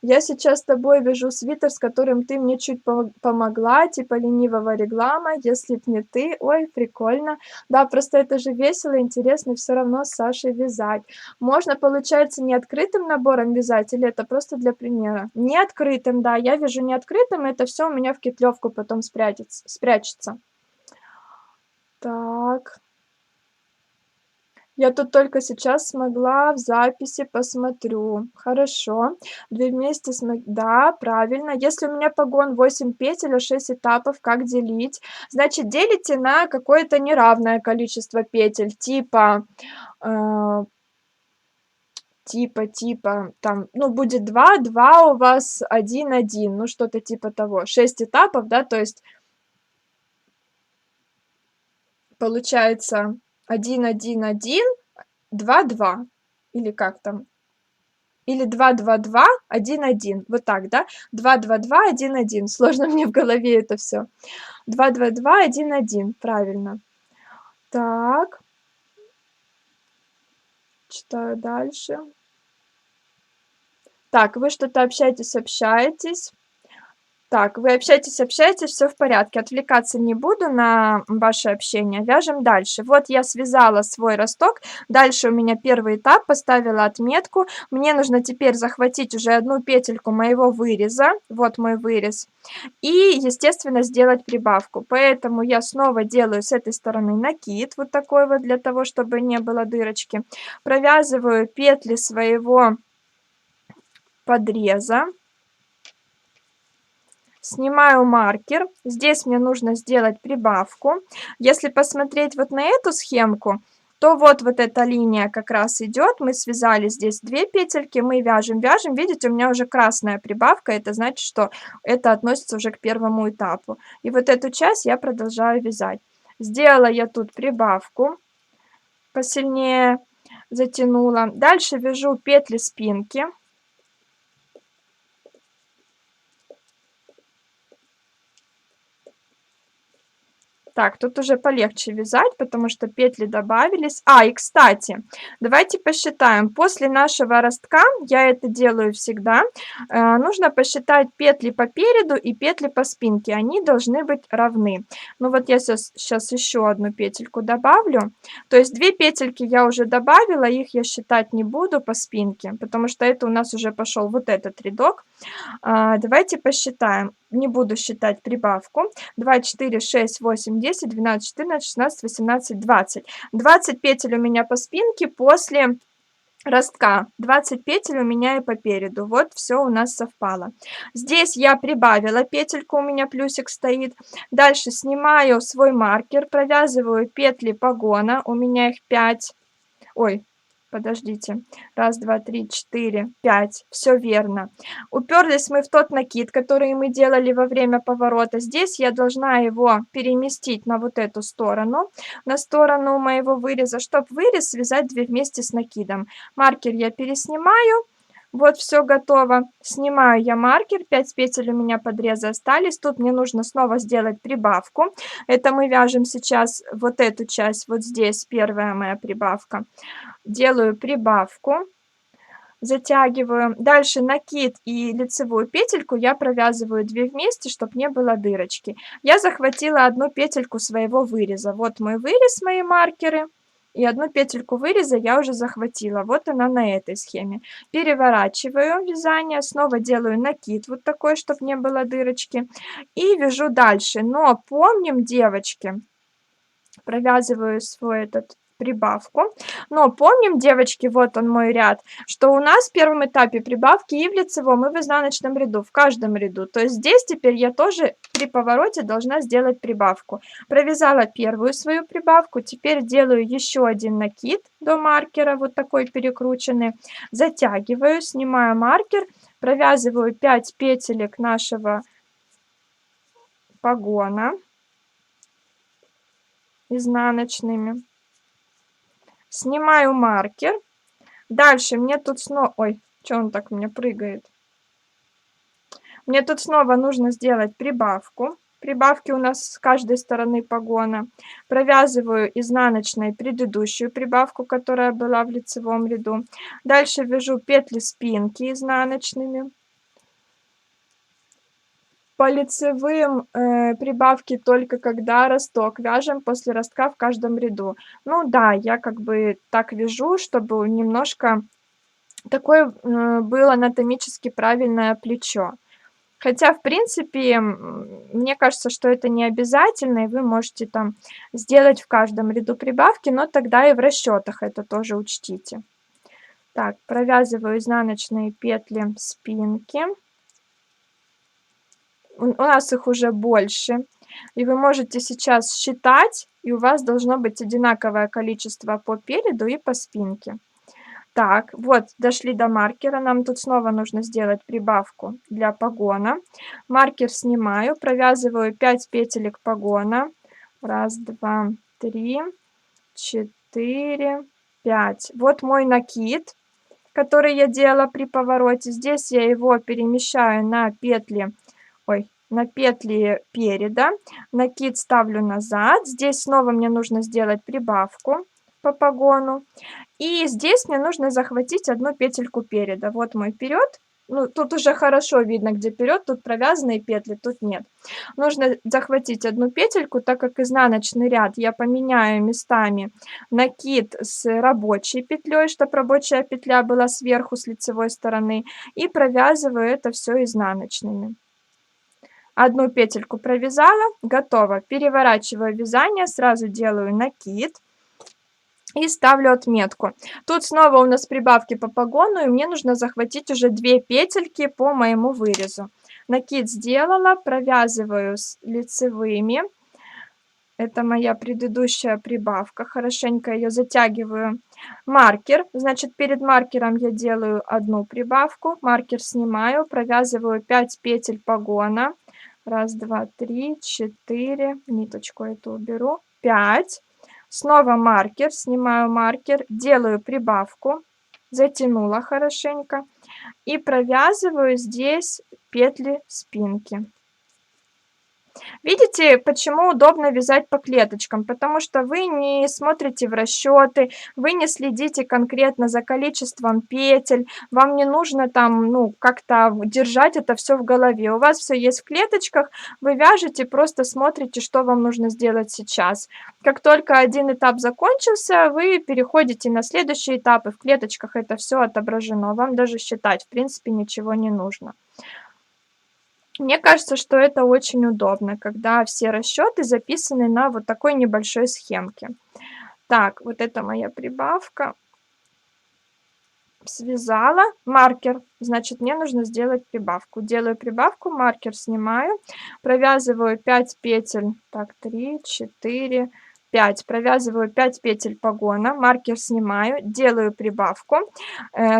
Я сейчас с тобой вяжу свитер, с которым ты мне чуть помогла, типа ленивого реглама, если б не ты. Ой, прикольно. Да, просто это же весело, интересно все равно с Сашей вязать. Можно, получается, не открытым набором вязать, или это просто для примера? Не открытым, да, я вяжу не открытым, это все у меня в кетлевку потом спрячется. Так. Я тут только сейчас смогла в записи, посмотрю. Хорошо. 2 вместе да, правильно. Если у меня погон 8 петель, а 6 этапов, как делить? Значит, делите на какое-то неравное количество петель, э, там, ну, будет 2, 2 у вас, 1, 1, ну, что-то типа того. 6 этапов, да, то есть получается 1, 1, 1, 2, 2. Или как там? Или 2, 2, 2, 1, 1. Вот так, да? 2, 2, 2, 1, 1. Сложно мне в голове это все. 2, 2, 2, 1, 1. Правильно. Так. Читаю дальше. Так, вы что-то общаетесь. Так, вы общаетесь, все в порядке. Отвлекаться не буду на ваше общение. Вяжем дальше. Вот я связала свой росток. Дальше у меня первый этап, поставила отметку. Мне нужно теперь захватить уже одну петельку моего выреза. Вот мой вырез. И, естественно, сделать прибавку. Поэтому я снова делаю с этой стороны накид. Вот такой вот, для того, чтобы не было дырочки. Провязываю петли своего подреза. Снимаю маркер. Здесь мне нужно сделать прибавку. Если посмотреть вот на эту схемку, то вот эта линия как раз идет. Мы связали здесь 2 петельки, мы вяжем. Видите, у меня уже красная прибавка. Это значит, что это относится уже к первому этапу. И вот эту часть я продолжаю вязать. Сделала я тут прибавку, посильнее затянула. Дальше вяжу петли спинки. Так, тут уже полегче вязать, потому что петли добавились. И, кстати, давайте посчитаем. После нашего ростка, я это делаю всегда, нужно посчитать петли по переду и петли по спинке. Они должны быть равны. Ну вот я сейчас еще одну петельку добавлю. То есть 2 петельки я уже добавила, их я считать не буду по спинке, потому что это у нас уже пошел вот этот рядок. Давайте посчитаем. Не буду считать прибавку. 2, 4, 6, 8, 10, 12, 14, 16, 18, 20. 20 петель у меня по спинке после ростка. 20 петель у меня и по переду. Вот все у нас совпало. Здесь я прибавила петельку, у меня плюсик стоит. Дальше снимаю свой маркер, провязываю петли погона. У меня их 5. Ой, подождите. 1, 2, 3, 4, 5. Все верно. Уперлись мы в тот накид, который мы делали во время поворота. Здесь я должна его переместить на вот эту сторону, на сторону моего выреза, чтобы вырез связать 2 вместе с накидом. Маркер я переснимаю. Вот все готово. Снимаю я маркер, 5 петель у меня подреза остались. Тут мне нужно снова сделать прибавку. Это мы вяжем сейчас вот эту часть, вот здесь первая моя прибавка. Делаю прибавку, затягиваю. Дальше накид и лицевую петельку я провязываю 2 вместе, чтобы не было дырочки. Я захватила одну петельку своего выреза. Вот мой вырез, мои маркеры. И одну петельку выреза я уже захватила. Вот она на этой схеме. Переворачиваю вязание, снова делаю накид вот такой, чтобы не было дырочки. И вяжу дальше. Но помним, девочки, провязываю свой этот прибавку. Но помним, девочки, вот он мой ряд, что у нас в первом этапе прибавки и в лицевом, и в изнаночном ряду, в каждом ряду. То есть здесь теперь я тоже при повороте должна сделать прибавку. Провязала первую свою прибавку, теперь делаю еще один накид до маркера, вот такой перекрученный, затягиваю, снимаю маркер, провязываю 5 петелек нашего погона изнаночными. Снимаю маркер. Дальше мне тут снова... Ой, что он так у меня прыгает? Мне тут снова нужно сделать прибавку. Прибавки у нас с каждой стороны погона. Провязываю изнаночной предыдущую прибавку, которая была в лицевом ряду. Дальше вяжу петли спинки изнаночными. По лицевым прибавки только когда росток. Вяжем после ростка в каждом ряду. Ну да, я как бы так вяжу, чтобы немножко такое было анатомически правильное плечо. Хотя, в принципе, мне кажется, что это не обязательно, и вы можете там сделать в каждом ряду прибавки, но тогда и в расчетах это тоже учтите. Так, провязываю изнаночные петли спинки. У нас их уже больше, и вы можете сейчас считать, и у вас должно быть одинаковое количество по переду и по спинке. Так, вот, дошли до маркера, нам тут снова нужно сделать прибавку для погона. Маркер снимаю, провязываю 5 петелек погона. 1, 2, 3, 4, 5. Вот мой накид, который я делала при повороте. Здесь я его перемещаю на петли, на петли переда. Накид ставлю назад. Здесь снова мне нужно сделать прибавку по погону. И здесь мне нужно захватить одну петельку переда. Вот мой вперед. Ну, тут уже хорошо видно, где вперед, тут провязанные петли, тут нет. Нужно захватить одну петельку, так как изнаночный ряд я поменяю местами накид с рабочей петлей, чтобы рабочая петля была сверху с лицевой стороны, и провязываю это все изнаночными. Одну петельку провязала, готово. Переворачиваю вязание, сразу делаю накид и ставлю отметку. Тут снова у нас прибавки по погону, и мне нужно захватить уже 2 петельки по моему вырезу. Накид сделала, провязываю с лицевыми. Это моя предыдущая прибавка. Хорошенько ее затягиваю. Маркер. Значит, перед маркером я делаю одну прибавку. Маркер снимаю, провязываю 5 петель погона. Раз, два, три, четыре. Ниточку эту уберу. 5. Снова маркер. Снимаю маркер. Делаю прибавку. Затянула хорошенько. И провязываю здесь петли спинки. Видите, почему удобно вязать по клеточкам? Потому что вы не смотрите в расчеты, вы не следите конкретно за количеством петель, вам не нужно там, ну, как-то держать это все в голове. У вас все есть в клеточках, вы вяжете, просто смотрите, что вам нужно сделать сейчас. Как только один этап закончился, вы переходите на следующий этап, и в клеточках это все отображено. Вам даже считать, в принципе, ничего не нужно. Мне кажется, что это очень удобно, когда все расчеты записаны на вот такой небольшой схемке. Так, вот это моя прибавка. Связала. Маркер. Значит, мне нужно сделать прибавку. Делаю прибавку, маркер снимаю, провязываю 5 петель. Так, 3, 4, 5. Провязываю 5 петель погона, маркер снимаю, делаю прибавку.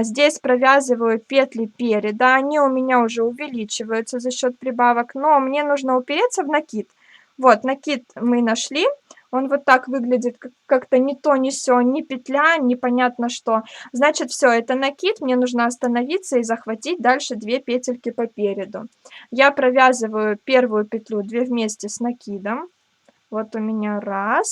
Здесь провязываю петли переда. Они у меня уже увеличиваются за счет прибавок, но мне нужно упереться в накид. Вот, накид мы нашли. Он вот так выглядит, как-то не то, не сё, ни петля, непонятно что. Значит, все, это накид, мне нужно остановиться и захватить дальше 2 петельки по переду. Я провязываю первую петлю 2 вместе с накидом. Вот у меня 1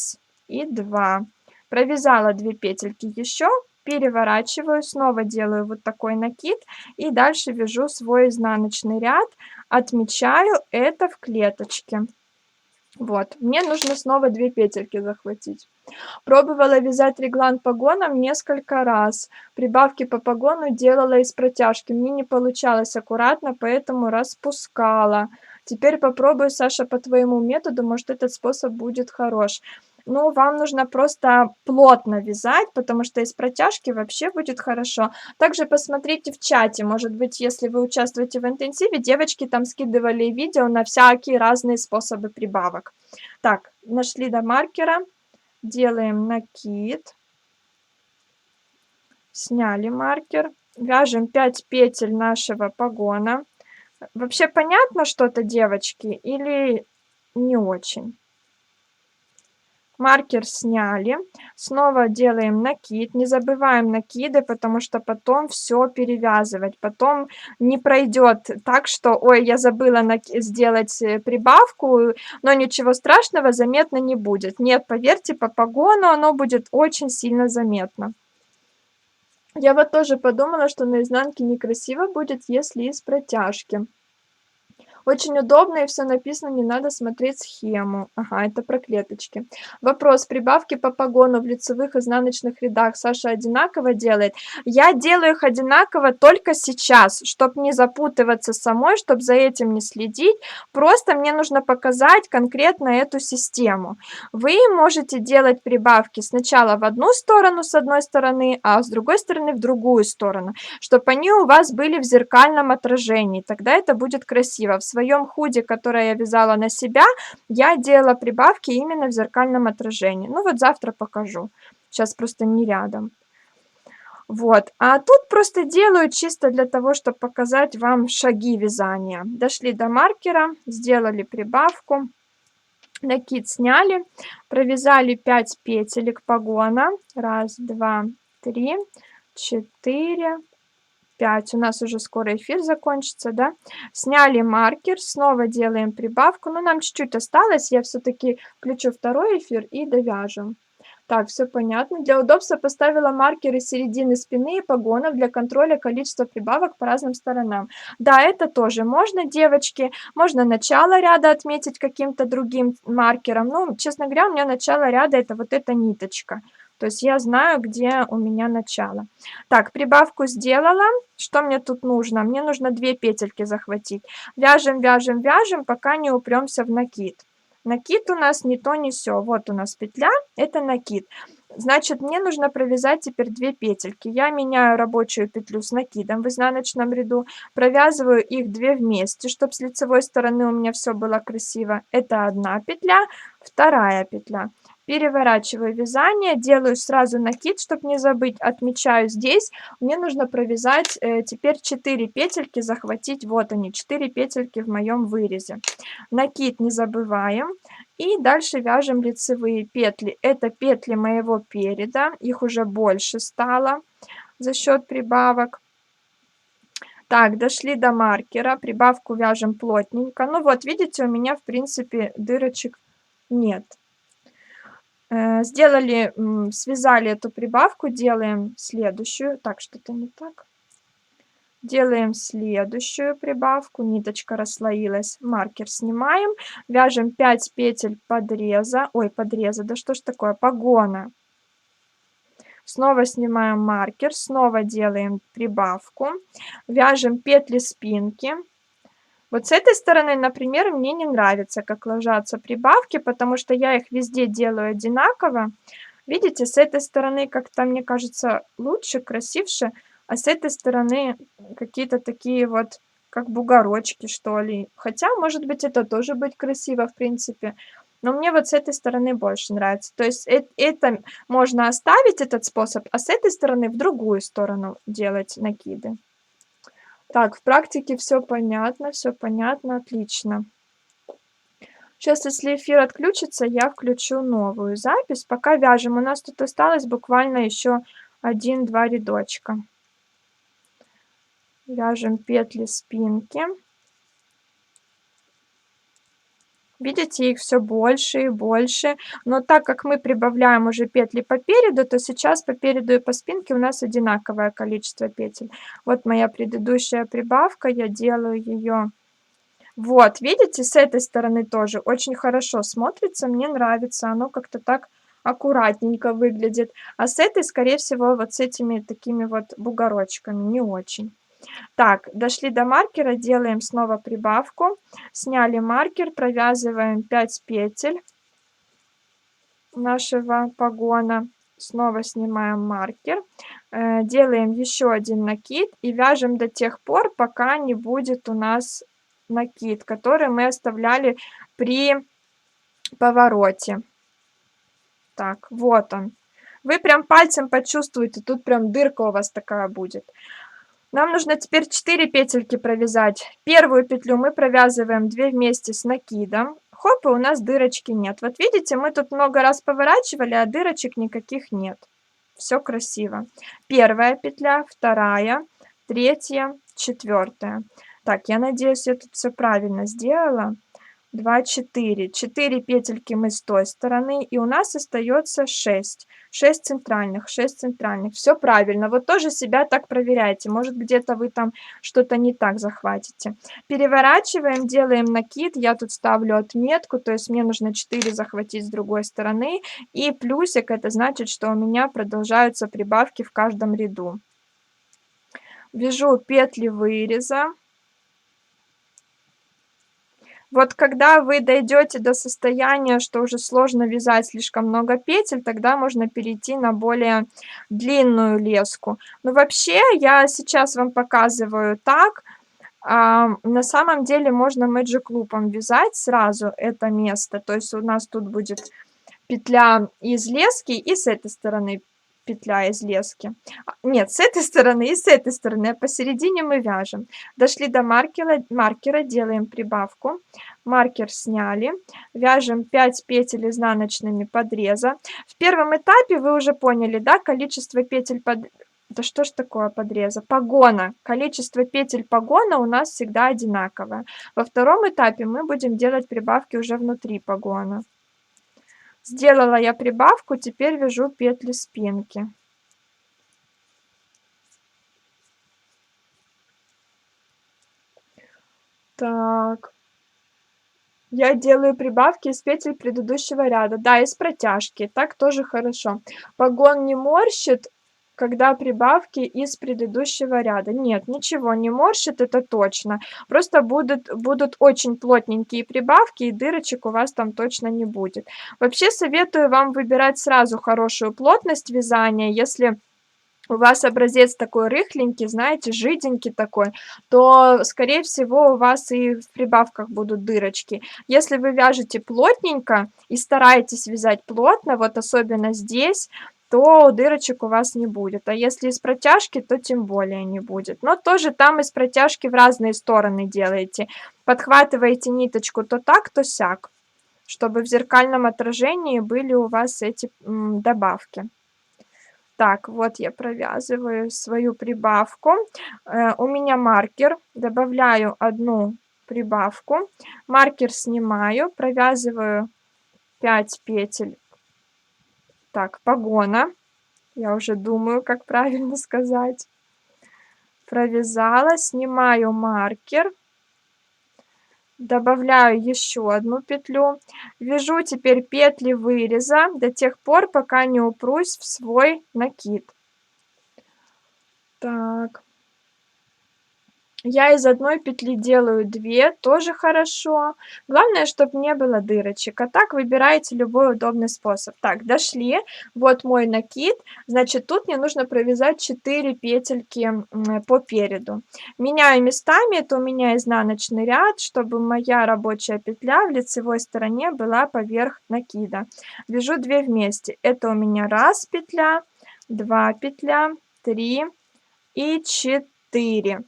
и 2. Провязала 2 петельки еще, переворачиваю, снова делаю вот такой накид и дальше вяжу свой изнаночный ряд, отмечаю это в клеточке. Вот, мне нужно снова 2 петельки захватить. Пробовала вязать реглан погоном несколько раз. Прибавки по погону делала из протяжки. Мне не получалось аккуратно, поэтому распускала. Теперь попробую, Саша, по твоему методу, может, этот способ будет хорош. Ну, вам нужно просто плотно вязать, потому что из протяжки вообще будет хорошо. Также посмотрите в чате, может быть, если вы участвуете в интенсиве, девочки там скидывали видео на всякие разные способы прибавок. Так, нашли до маркера. Делаем накид, сняли маркер, вяжем 5 петель нашего погона. Вообще понятно что-то, девочки, или не очень? Маркер сняли, снова делаем накид, не забываем накиды, потому что потом все перевязывать, потом не пройдет так, что, ой, я забыла сделать прибавку, но ничего страшного заметно не будет. Нет, поверьте, по погону оно будет очень сильно заметно. Я вот тоже подумала, что на изнанке некрасиво будет, если из протяжки. Очень удобно и все написано, не надо смотреть схему. Ага, это про клеточки. Вопрос. Прибавки по погону в лицевых и изнаночных рядах Саша одинаково делает? Я делаю их одинаково только сейчас, чтобы не запутываться самой, чтобы за этим не следить. Просто мне нужно показать конкретно эту систему. Вы можете делать прибавки сначала в одну сторону с одной стороны, а с другой стороны в другую сторону, чтобы они у вас были в зеркальном отражении. Тогда это будет красиво. В своем худи, которое я вязала на себя, я делала прибавки именно в зеркальном отражении. Ну вот завтра покажу. Сейчас просто не рядом. Вот. А тут просто делаю чисто для того, чтобы показать вам шаги вязания. Дошли до маркера, сделали прибавку. Накид сняли, провязали 5 петелек погона. 1, 2, 3, 4, 5. У нас уже скоро эфир закончится, да? Сняли маркер, снова делаем прибавку. Ну, нам чуть-чуть осталось, я все-таки включу второй эфир и довяжем. Так, все понятно. Для удобства поставила маркеры середины спины и погонов для контроля количества прибавок по разным сторонам. Да, это тоже можно, девочки. Можно начало ряда отметить каким-то другим маркером. Ну, честно говоря, у меня начало ряда это вот эта ниточка. То есть я знаю, где у меня начало. Так, прибавку сделала. Что мне тут нужно? Мне нужно 2 петельки захватить. Вяжем, вяжем, вяжем, пока не упремся в накид. Накид у нас не то, не сё. Вот у нас петля, это накид. Значит, мне нужно провязать теперь 2 петельки. Я меняю рабочую петлю с накидом в изнаночном ряду, провязываю их 2 вместе, чтобы с лицевой стороны у меня все было красиво. Это одна петля, вторая петля. Переворачиваю вязание, делаю сразу накид, чтобы не забыть, отмечаю здесь. Мне нужно провязать теперь 4 петельки, захватить, вот они, 4 петельки в моем вырезе. Накид не забываем. И дальше вяжем лицевые петли. Это петли моего переда, их уже больше стало за счет прибавок. Так, дошли до маркера, прибавку вяжем плотненько. Ну вот, видите, у меня, в принципе, дырочек нет. Сделали, связали эту прибавку, делаем следующую. Так, что-то не так. Делаем следующую прибавку, ниточка расслоилась, маркер снимаем, вяжем 5 петель подреза, ой, подреза, да что ж такое, погона. Снова снимаем маркер, снова делаем прибавку, вяжем петли спинки. Вот с этой стороны, например, мне не нравится, как ложатся прибавки, потому что я их везде делаю одинаково. Видите, с этой стороны как-то, мне кажется, лучше, красивше, а с этой стороны какие-то такие вот, как бугорочки, что ли. Хотя, может быть, это тоже будет красиво, в принципе. Но мне вот с этой стороны больше нравится. То есть это можно оставить, этот способ, а с этой стороны в другую сторону делать накиды. Так, в практике все понятно, отлично. Сейчас, если эфир отключится, я включу новую запись. Пока вяжем. У нас тут осталось буквально еще 1-2 рядочка. Вяжем петли спинки. Видите, их все больше и больше. Но так как мы прибавляем уже петли по переду, то сейчас по переду и по спинке у нас одинаковое количество петель. Вот моя предыдущая прибавка, я делаю ее. Вот, видите, с этой стороны тоже очень хорошо смотрится, мне нравится, оно как-то так аккуратненько выглядит. А с этой, скорее всего, вот с этими такими вот бугорочками, не очень. Так, дошли до маркера, делаем снова прибавку, сняли маркер, провязываем 5 петель нашего погона, снова снимаем маркер, делаем еще один накид и вяжем до тех пор, пока не будет у нас накид, который мы оставляли при повороте. Так, вот он. Вы прям пальцем почувствуете, тут прям дырка у вас такая будет. Нам нужно теперь 4 петельки провязать. Первую петлю мы провязываем 2 вместе с накидом. Хоп, и у нас дырочки нет. Вот видите, мы тут много раз поворачивали, а дырочек никаких нет. Все красиво. Первая петля, вторая, третья, четвертая. Так, я надеюсь, я тут все правильно сделала. 2, 4. 4 петельки мы с той стороны, и у нас остается 6. 6 центральных, 6 центральных. Все правильно. Вот тоже себя так проверяйте. Может, где-то вы там что-то не так захватите. Переворачиваем, делаем накид. Я тут ставлю отметку, то есть мне нужно 4 захватить с другой стороны. И плюсик, это значит, что у меня продолжаются прибавки в каждом ряду. Вяжу петли выреза. Вот когда вы дойдете до состояния, что уже сложно вязать слишком много петель, тогда можно перейти на более длинную леску. Но вообще я сейчас вам показываю так. На самом деле можно Magic Loop'ом вязать сразу это место. То есть у нас тут будет петля из лески и с этой стороны петля из лески. Нет, с этой стороны и с этой стороны, а посередине мы вяжем. Дошли до маркера, делаем прибавку. Маркер сняли, вяжем 5 петель изнаночными подреза. В первом этапе вы уже поняли, да, количество петель Да что ж такое подреза? Погона. Количество петель погона у нас всегда одинаковое. Во втором этапе мы будем делать прибавки уже внутри погона. Сделала я прибавку, теперь вяжу петли спинки. Так. Я делаю прибавки из петель предыдущего ряда. Да, из протяжки. Так тоже хорошо. Погон не морщит, когда прибавки из предыдущего ряда. Нет, ничего не морщит, это точно. Просто будут очень плотненькие прибавки, и дырочек у вас там точно не будет. Вообще советую вам выбирать сразу хорошую плотность вязания. Если у вас образец такой рыхленький, знаете, жиденький такой, то, скорее всего, у вас и в прибавках будут дырочки. Если вы вяжете плотненько и стараетесь вязать плотно, вот особенно здесь, то дырочек у вас не будет. А если из протяжки, то тем более не будет. Но тоже там из протяжки в разные стороны делаете. Подхватываете ниточку то так, то сяк, чтобы в зеркальном отражении были у вас эти добавки. Так, вот я провязываю свою прибавку. У меня маркер. Добавляю одну прибавку. Маркер снимаю, провязываю 5 петель. Так, погона. Я уже думаю, как правильно сказать. Провязала, снимаю маркер. Добавляю еще одну петлю. Вяжу теперь петли выреза до тех пор, пока не упрусь в свой накид. Так. Я из одной петли делаю 2, тоже хорошо. Главное, чтобы не было дырочек. А так выбирайте любой удобный способ. Так, дошли. Вот мой накид. Значит, тут мне нужно провязать 4 петельки по переду. Меняю местами. Это у меня изнаночный ряд, чтобы моя рабочая петля в лицевой стороне была поверх накида. Вяжу 2 вместе. Это у меня 1 петля, 2 петля, 3 и 4.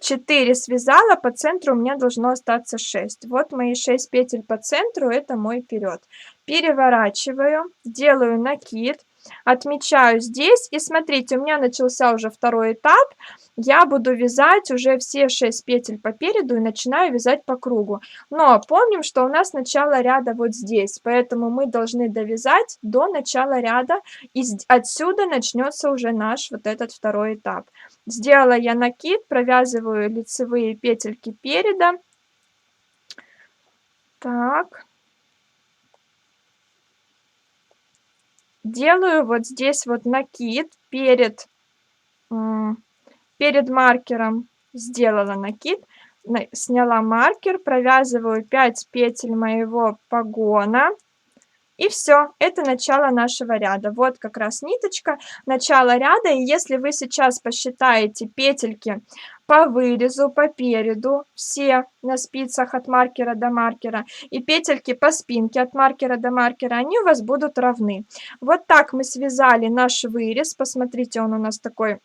4 связала, по центру у меня должно остаться 6. Вот мои 6 петель по центру, это мой перед. Переворачиваю, делаю накид, отмечаю здесь. И смотрите, у меня начался уже второй этап. Я буду вязать уже все 6 петель по переду и начинаю вязать по кругу. Но помним, что у нас начало ряда вот здесь, поэтому мы должны довязать до начала ряда. И отсюда начнется уже наш вот этот второй этап. Сделала я накид, провязываю лицевые петельки переда. Так. Делаю вот здесь вот накид перед маркером. Сделала накид, сняла маркер, провязываю 5 петель моего погона. И все, это начало нашего ряда. Вот как раз ниточка, начало ряда. И если вы сейчас посчитаете петельки по вырезу, по переду, все на спицах от маркера до маркера, и петельки по спинке от маркера до маркера, они у вас будут равны. Вот так мы связали наш вырез. Посмотрите, он у нас такой,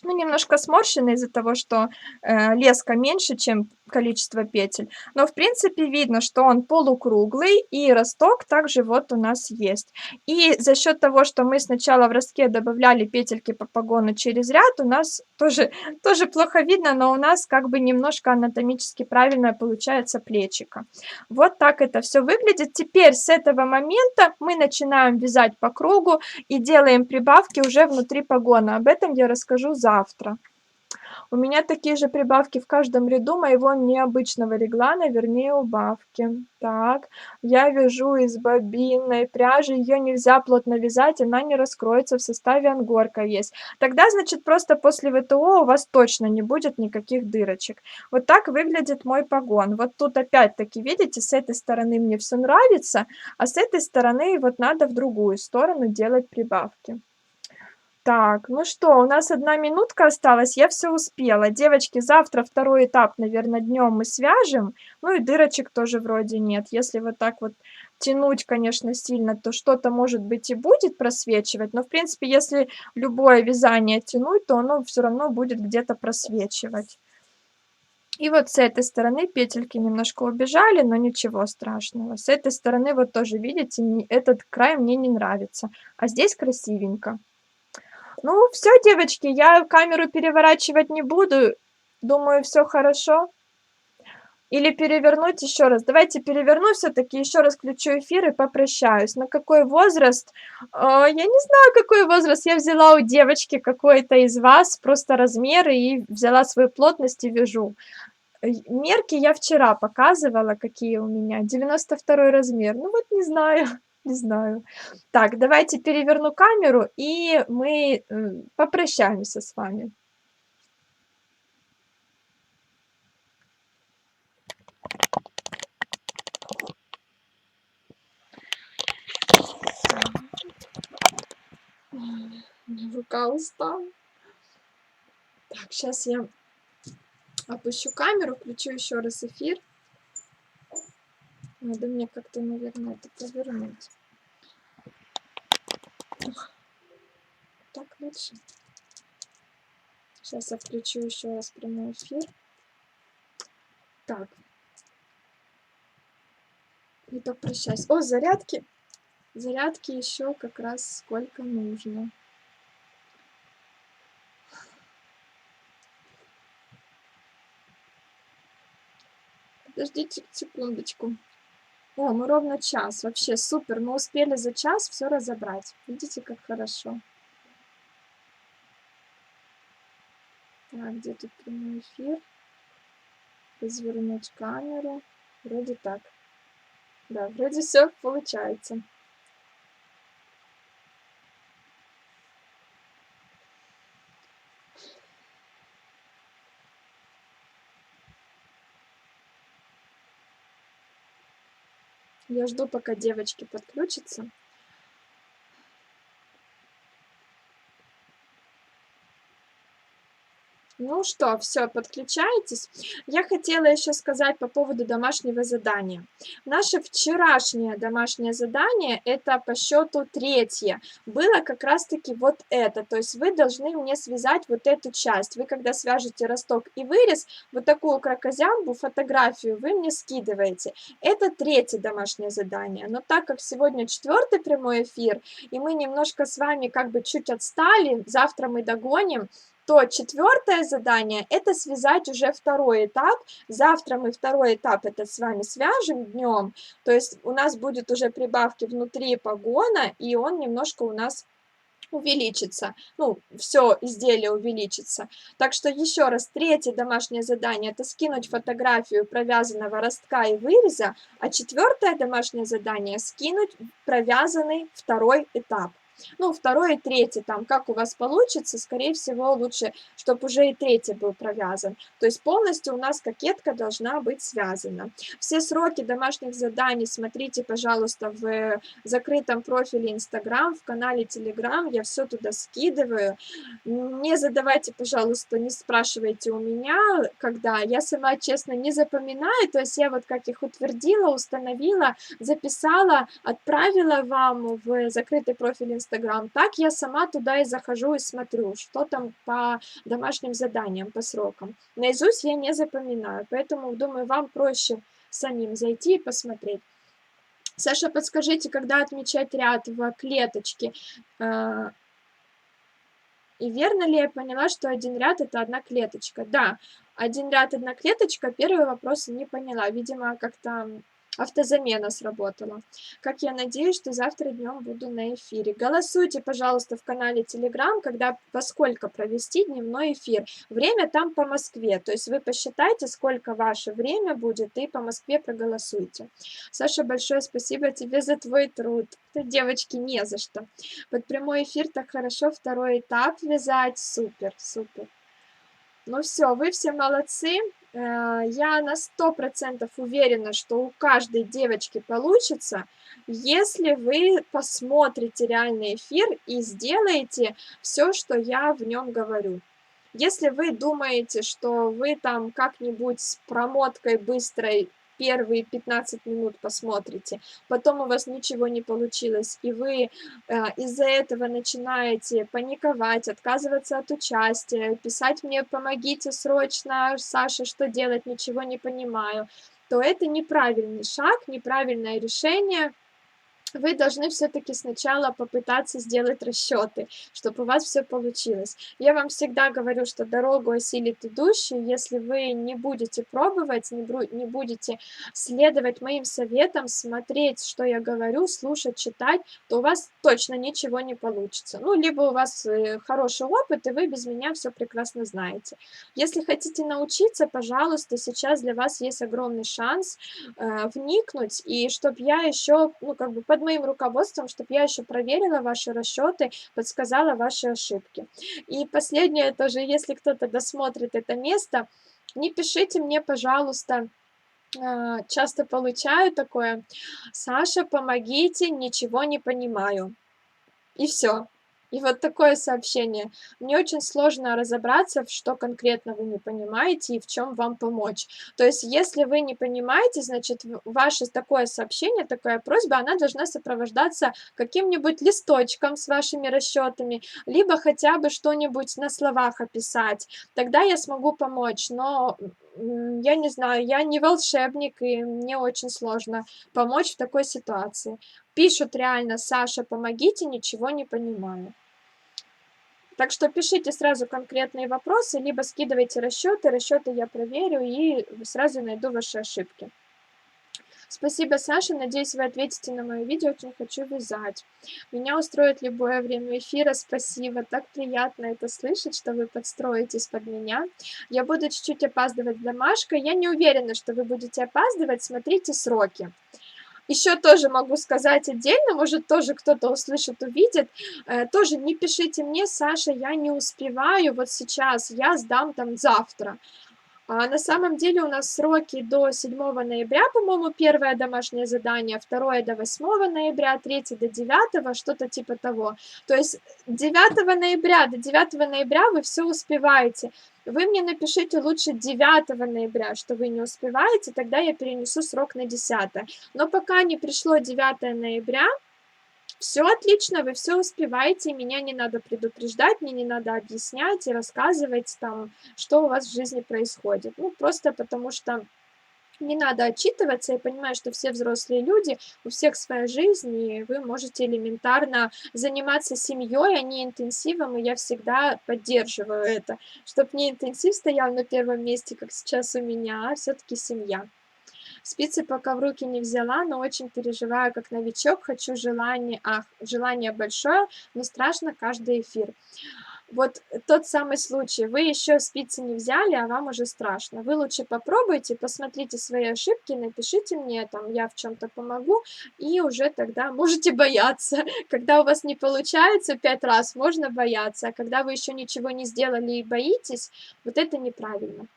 ну, немножко сморщенный из-за того, что леска меньше, чем количество петель. Но, в принципе, видно, что он полукруглый, и росток также вот у нас есть. И за счет того, что мы сначала в ростке добавляли петельки по погону через ряд, у нас тоже плохо видно, но у нас как бы немножко анатомически правильно получается плечико. Вот так это все выглядит. Теперь с этого момента мы начинаем вязать по кругу и делаем прибавки уже внутри погона. Об этом я расскажу завтра. У меня такие же прибавки в каждом ряду моего необычного реглана, вернее убавки. Так, я вяжу из бобинной пряжи, ее нельзя плотно вязать, она не раскроется, в составе ангорка есть. Тогда, значит, просто после ВТО у вас точно не будет никаких дырочек. Вот так выглядит мой погон. Вот тут опять-таки, видите, с этой стороны мне все нравится, а с этой стороны вот надо в другую сторону делать прибавки. Так, ну что, у нас 1 минутка осталась, я все успела. Девочки, завтра второй этап, наверное, днем мы свяжем. Ну и дырочек тоже вроде нет. Если вот так вот тянуть, конечно, сильно, то что-то, может быть, и будет просвечивать. Но, в принципе, если любое вязание тянуть, то оно все равно будет где-то просвечивать. И вот с этой стороны петельки немножко убежали, но ничего страшного. С этой стороны вот тоже, видите, этот край мне не нравится. А здесь красивенько. Ну, все, девочки, я камеру переворачивать не буду. Думаю, все хорошо. Или перевернуть еще раз. Давайте переверну все-таки, еще раз включу эфир и попрощаюсь. На какой возраст? Я не знаю, какой возраст. Я взяла у девочки какой-то из вас просто размеры и взяла свою плотность и вяжу. Мерки я вчера показывала, какие у меня. 92 размер. Ну вот не знаю, не знаю. Так, давайте переверну камеру, и мы попрощаемся с вами. Рука устала. Так, сейчас я опущу камеру, включу еще раз эфир. Надо мне как-то, наверное, это повернуть. Так лучше. Сейчас я включу еще раз прямой эфир. Так. И попрощаюсь. О, зарядки. Зарядки еще как раз сколько нужно. Подождите секундочку. О, мы ровно час. Вообще супер. Мы успели за час все разобрать. Видите, как хорошо. Так, где тут прямой эфир? Развернуть камеру. Вроде так. Да, вроде все получается. Я жду, пока девочки подключатся. Ну что, все, подключайтесь. Я хотела еще сказать по поводу домашнего задания. Наше вчерашнее домашнее задание, это по счету третье, было как раз-таки вот это. То есть вы должны мне связать вот эту часть. Вы когда свяжете росток и вырез, вот такую кракозябу, фотографию вы мне скидываете. Это третье домашнее задание. Но так как сегодня четвертый прямой эфир, и мы немножко с вами как бы чуть отстали, завтра мы догоним, то четвертое задание это связать уже второй этап. Завтра мы второй этап это с вами свяжем днем, то есть у нас будет уже прибавки внутри погона, и он немножко у нас увеличится, ну, все изделие увеличится. Так что еще раз, третье домашнее задание это скинуть фотографию провязанного ростка и выреза, а четвертое домашнее задание скинуть провязанный второй этап. Ну, второй и третий, там, как у вас получится, скорее всего, лучше, чтобы уже и третий был провязан. То есть полностью у нас кокетка должна быть связана. Все сроки домашних заданий смотрите, пожалуйста, в закрытом профиле Инстаграм, в канале Телеграм, я все туда скидываю. Не задавайте, пожалуйста, не спрашивайте у меня, когда. Я сама, честно, не запоминаю, то есть я вот как их утвердила, установила, записала, отправила вам в закрытый профиль Инстаграм, так я сама туда и захожу и смотрю, что там по домашним заданиям, по срокам. Наизусть я не запоминаю, поэтому, думаю, вам проще самим зайти и посмотреть. Саша, подскажите, когда отмечать ряд в клеточке? И верно ли я поняла, что один ряд это одна клеточка? Да, один ряд, одна клеточка. Первый вопрос не поняла. Видимо, как-то автозамена сработала. Как я надеюсь, что завтра днем буду на эфире. Голосуйте, пожалуйста, в канале Telegram, когда во сколько провести дневной эфир. Время там по Москве. То есть вы посчитайте, сколько ваше время будет, и по Москве проголосуйте. Саша, большое спасибо тебе за твой труд. Да, девочки, не за что. Под прямой эфир так хорошо второй этап вязать. Супер, супер. Ну все, вы все молодцы. Я на 100% уверена, что у каждой девочки получится, если вы посмотрите реальный эфир и сделаете все, что я в нем говорю. Если вы думаете, что вы там как-нибудь с промоткой быстрой первые 15 минут посмотрите, потом у вас ничего не получилось, и вы из-за этого начинаете паниковать, отказываться от участия, писать мне «помогите срочно, Саша, что делать, ничего не понимаю», то это неправильный шаг, неправильное решение. вы должны все-таки сначала попытаться сделать расчеты, чтобы у вас все получилось. Я вам всегда говорю, что дорогу осилит идущий. Если вы не будете пробовать, не будете следовать моим советам, смотреть, что я говорю, слушать, читать, то у вас точно ничего не получится. Ну, либо у вас хороший опыт, и вы без меня все прекрасно знаете. Если хотите научиться, пожалуйста, сейчас для вас есть огромный шанс вникнуть, и чтобы я еще, ну, как бы под моим руководством, чтобы я еще проверила ваши расчеты, подсказала ваши ошибки. И последнее тоже, если кто-то досмотрит это место, не пишите мне, пожалуйста, часто получаю такое: «Саша, помогите, ничего не понимаю». И все. И вот такое сообщение. Мне очень сложно разобраться, в что конкретно вы не понимаете и в чем вам помочь. То есть, если вы не понимаете, значит, ваше такое сообщение, такая просьба, она должна сопровождаться каким-нибудь листочком с вашими расчетами, либо хотя бы что-нибудь на словах описать. Тогда я смогу помочь. Но я не знаю, я не волшебник, и мне очень сложно помочь в такой ситуации. Пишут реально: «Саша, помогите, ничего не понимаю». Так что пишите сразу конкретные вопросы, либо скидывайте расчеты я проверю и сразу найду ваши ошибки. Спасибо, Саша, надеюсь, вы ответите на мое видео, очень хочу вязать. Меня устроит любое время эфира, спасибо, так приятно это слышать, что вы подстроитесь под меня. Я буду чуть-чуть опаздывать с домашкой, я не уверена, что вы будете опаздывать, смотрите сроки. Еще тоже могу сказать отдельно, может, тоже кто-то услышит, увидит. Тоже не пишите мне: «Саша, я не успеваю вот сейчас, я сдам там завтра». На самом деле у нас сроки до 7 ноября, по-моему, первое домашнее задание, второе до 8 ноября, третье до 9, что-то типа того. То есть 9 ноября, до 9 ноября вы все успеваете. Вы мне напишите лучше 9 ноября, что вы не успеваете, тогда я перенесу срок на 10. Но пока не пришло 9 ноября, все отлично, вы все успеваете, меня не надо предупреждать, мне не надо объяснять и рассказывать там, что у вас в жизни происходит. Ну, просто потому что не надо отчитываться. Я понимаю, что все взрослые люди, у всех своя жизнь, и вы можете элементарно заниматься семьей, а не интенсивом, и я всегда поддерживаю это, чтобы не интенсив стоял на первом месте, как сейчас у меня, а все-таки семья. Спицы пока в руки не взяла, но очень переживаю как новичок, хочу желание большое, но страшно каждый эфир. Вот тот самый случай, вы еще спицы не взяли, а вам уже страшно. Вы лучше попробуйте, посмотрите свои ошибки, напишите мне, там, я в чем-то помогу, и уже тогда можете бояться. Когда у вас не получается 5 раз, можно бояться, а когда вы еще ничего не сделали и боитесь, вот это неправильно.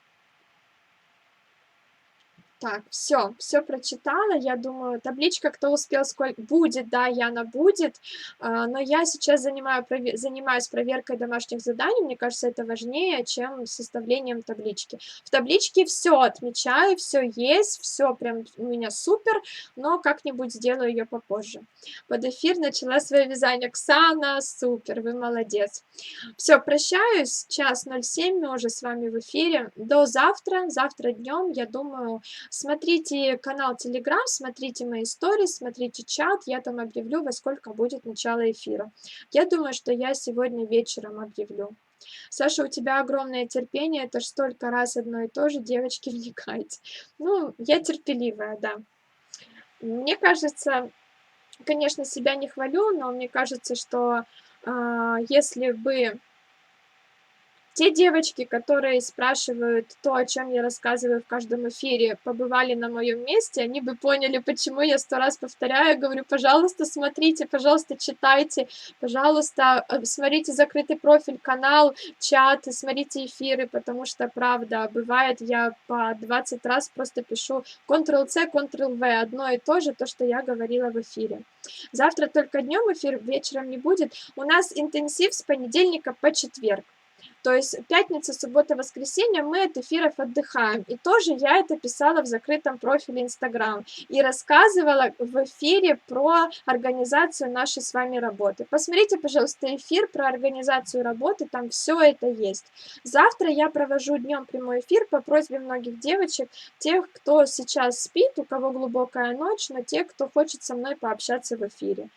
Так, все прочитала. Я думаю, табличка «Кто успел, сколько будет», да, Яна, будет. Но я сейчас занимаюсь проверкой домашних заданий. Мне кажется, это важнее, чем составлением таблички. В табличке все отмечаю, все есть, все прям у меня супер, но как-нибудь сделаю ее попозже. Под эфир начала свое вязание. Оксана, супер, вы молодец. Все, прощаюсь. 1:07, мы уже с вами в эфире. До завтра. Завтра днем, я думаю, смотрите канал Telegram, смотрите мои истории, смотрите чат, я там объявлю, во сколько будет начало эфира. Я думаю, что я сегодня вечером объявлю. Саша, у тебя огромное терпение, это ж столько раз одно и то же, девочки, вникайте. Ну, я терпеливая, да. Мне кажется, конечно, себя не хвалю, но мне кажется, что если бы те девочки, которые спрашивают то, о чем я рассказываю в каждом эфире, побывали на моем месте, они бы поняли, почему я 100 раз повторяю, говорю: пожалуйста, смотрите, пожалуйста, читайте, пожалуйста, смотрите закрытый профиль, канал, чат, смотрите эфиры, потому что, правда, бывает, я по 20 раз просто пишу Ctrl-C, Ctrl-V, одно и то же, то, что я говорила в эфире. Завтра только днем эфир, вечером не будет. У нас интенсив с понедельника по четверг. То есть пятница, суббота, воскресенье мы от эфиров отдыхаем. И тоже я это писала в закрытом профиле Инстаграм и рассказывала в эфире про организацию нашей с вами работы. Посмотрите, пожалуйста, эфир про организацию работы, там все это есть. Завтра я провожу днем прямой эфир по просьбе многих девочек, тех, кто сейчас спит, у кого глубокая ночь, но те, кто хочет со мной пообщаться в эфире.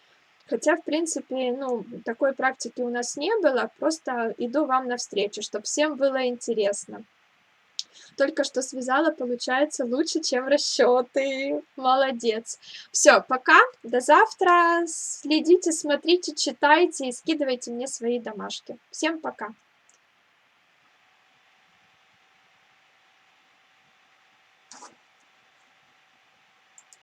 Хотя, в принципе, ну, такой практики у нас не было, просто иду вам навстречу, чтобы всем было интересно. Только что связала, получается лучше, чем расчеты. Молодец. Все, пока, до завтра. Следите, смотрите, читайте и скидывайте мне свои домашки. Всем пока.